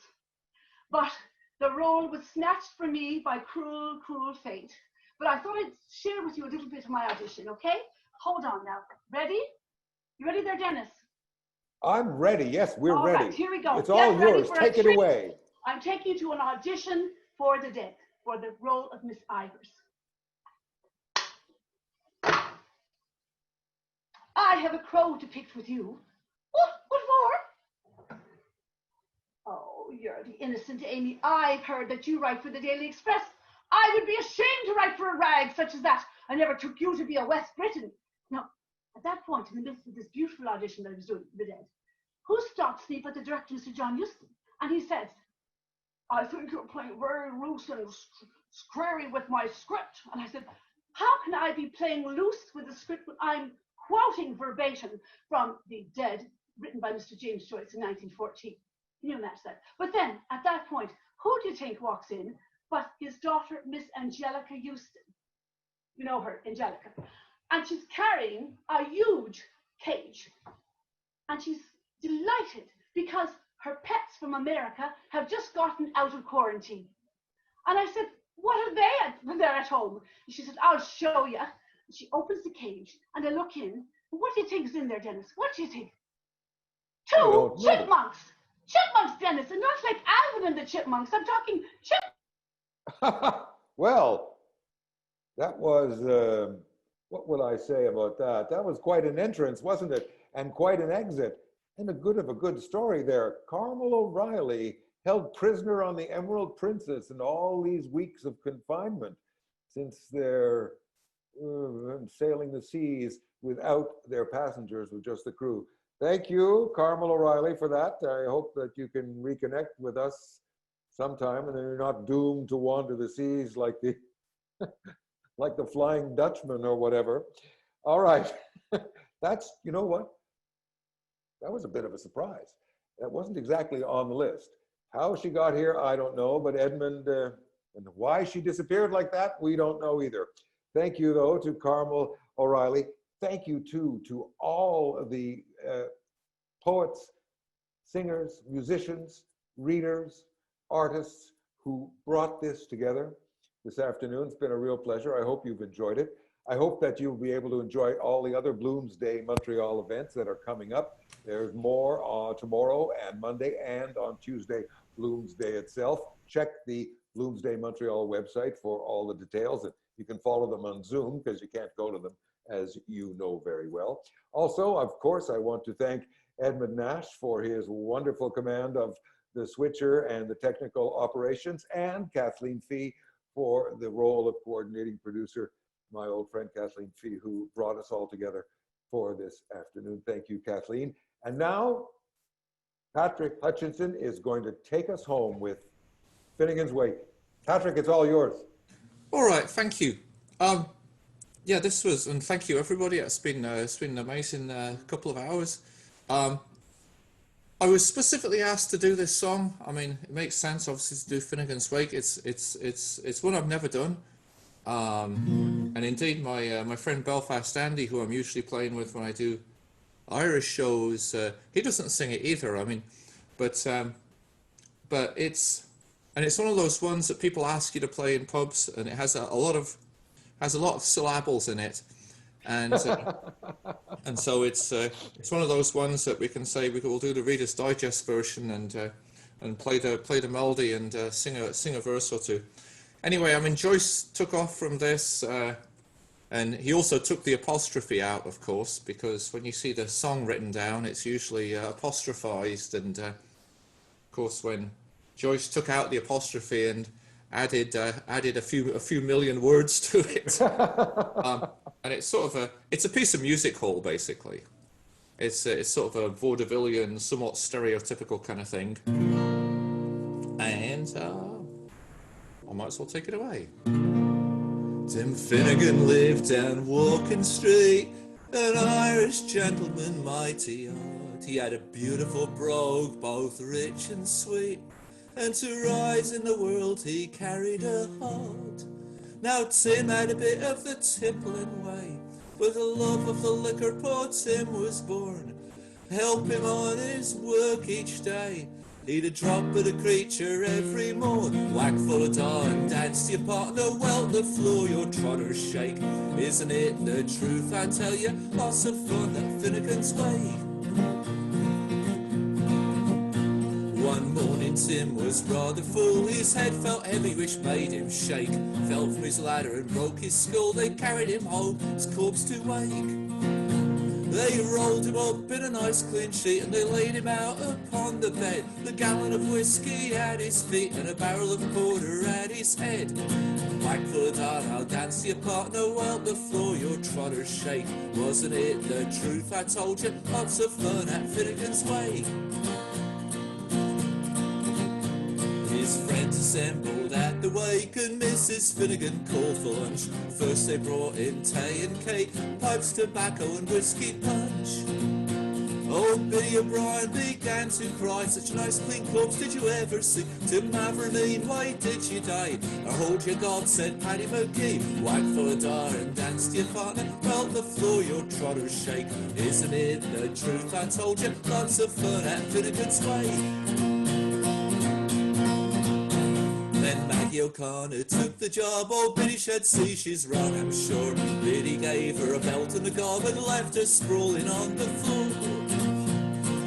But The role was snatched from me by cruel, cruel fate. But I thought I'd share with you a little bit of my audition, okay? Hold on now. Ready? You ready there, Dennis? I'm ready. Yes, we're All ready. right, here we go. It's Get all ready yours. for a Take it treat. away. I'm taking you to an audition for the dead, for the role of Miss Ivers. I have a crow to pick with you. What for? Oh, you're the innocent Amy. I've heard that you write for the Daily Express. I would be ashamed to write for a rag such as that. I never took you to be a West Briton. Now, at that point, in the midst of this beautiful audition that I was doing for the dead, who stops me but the director, Mr. John Huston? And he says, I think you're playing very loose and scary with my script. And I said, how can I be playing loose with the script when I'm quoting verbatim from The Dead, written by Mr. James Joyce in 1914? Can you imagine that? But then, at that point, who do you think walks in but his daughter, Miss Angelica Huston? You know her, Angelica. And she's carrying a huge cage. And she's delighted because her pets from America have just gotten out of quarantine. And I said, what are they when they're at home? And she said, I'll show you. And she opens the cage and I look in. What do you think is in there, Dennis? What do you think? Two chipmunks. Chipmunks, Dennis, and not like Alvin and the Chipmunks. I'm talking Well, that was, what will I say about that? That was quite an entrance, wasn't it? And quite an exit. And a good story there. Carmel O'Reilly held prisoner on the Emerald Princess in all these weeks of confinement since they're sailing the seas without their passengers, with just the crew. Thank you, Carmel O'Reilly, for that. I hope that you can reconnect with us sometime and then you're not doomed to wander the seas like the like the Flying Dutchman or whatever. All right. That's, you know what? That was a bit of a surprise. That wasn't exactly on the list. How she got here, I don't know, but Edmund, and why she disappeared like that, we don't know either. Thank you, though, to Carmel O'Reilly. Thank you, too, to all of the poets, singers, musicians, readers, artists who brought this together this afternoon. It's been a real pleasure. I hope you've enjoyed it. I hope that you'll be able to enjoy all the other Bloomsday Montreal events that are coming up. There's more tomorrow and Monday and on Tuesday, Bloomsday itself. Check the Bloomsday Montreal website for all the details. And you can follow them on Zoom because you can't go to them, as you know very well. Also, of course, I want to thank Edmund Nash for his wonderful command of the switcher and the technical operations, and Kathleen Fee for the role of coordinating producer, my old friend Kathleen Fee, who brought us all together for this afternoon. Thank you, Kathleen. And now, Patrick Hutchinson is going to take us home with Finnegan's Wake. Patrick, it's all yours. All right, thank you. Yeah, this was, and thank you everybody. It's been an amazing couple of hours. I was specifically asked to do this song. I mean, it makes sense, obviously, to do Finnegan's Wake. It's one I've never done. And indeed, my friend Belfast Andy, who I'm usually playing with when I do Irish shows, he doesn't sing it either. I mean, but it's one of those ones that people ask you to play in pubs, and it has a lot of syllables in it, and so it's one of those ones that we can say we will do the Reader's Digest version and play the melody and sing a verse or two. Anyway, I mean, Joyce took off from this, and he also took the apostrophe out, of course, because when you see the song written down, it's usually apostrophized, and of course, when Joyce took out the apostrophe and added a few million words to it, and it's sort of a piece of music hall, basically. It's sort of a vaudevillian, somewhat stereotypical kind of thing, and I might as well take it away. Tim Finnegan lived down Walking Street, an Irish gentleman mighty odd. He had a beautiful brogue, both rich and sweet, and to rise in the world he carried a heart. Now Tim had a bit of the tippling way, with the love of the liquor poor Tim was born. Help him on his work each day, Need a drop of the creature every morn. Whack full of tar and dance to your partner. Well, the floor your trotters shake. Isn't it the truth I tell you? Lots of fun at Finnegan's Way. One morning Tim was rather full, his head felt heavy which made him shake. Fell from his ladder and broke his skull, they carried him home, his corpse to wake. They rolled him up in a nice clean sheet and they laid him out upon the bed. The gallon of whiskey at his feet and a barrel of porter at his head. Whack full of tar, I'll dance to your partner while the floor your trotters shake. Wasn't it the truth I told you? Lots of fun at Finnegan's Way. His friends assembled at the wake and Mrs. Finnegan called for lunch. First they brought in tea and cake, pipes, tobacco and whiskey punch. Old Billy O'Brien began to cry, such a nice clean corpse did you ever see? Tim Mavernine, why did you die? I hold your God, said Paddy McGee. Whack full of tar and dance to your partner, well the floor your trotters shake. Isn't it the truth I told you? Lots of fun at Finnegan's Way. Then Maggie O'Connor took the job, old Biddy should see she's wrong, I'm sure. Biddy gave her a belt and a gob and left her sprawling on the floor.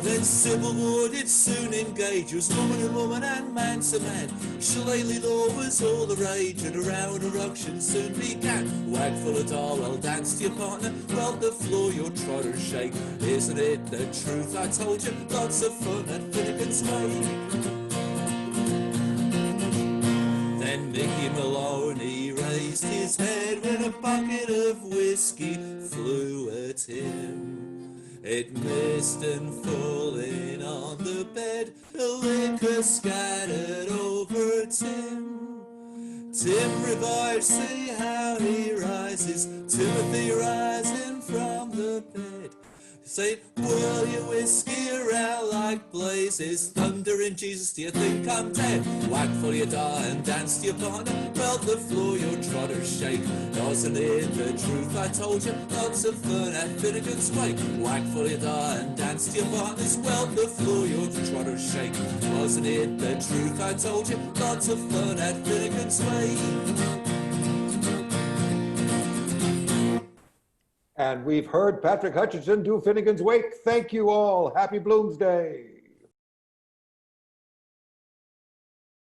Then Sybil Ward it soon engaged, was woman to woman and man to man. Shillelagh law was all the rage and a round of ruction soon began. Wag full of tar, well dance to your partner, well the floor your trotters shake. Isn't it the truth I told you? Lots of fun at Finnegan's Way. Then Mickey Maloney raised his head when a bucket of whiskey flew at him. It missed and falling on the bed, the liquor scattered over Tim. Tim revives, see how he rises, Timothy rising from the bed. Say, whirl your whiskey around like blazes, thunder in Jesus, do you think I'm dead? Whack full your tar and dance to your partner, belt the floor your trotters shake. Wasn't it the truth I told you? Lots of fun at Finnegan's Way. Whack full your tar and dance to your partners, belt the floor your trotters shake. Wasn't it the truth I told you? Lots of fun at Finnegan's Way. And we've heard Patrick Hutchinson do Finnegan's Wake. Thank you all. Happy Bloomsday.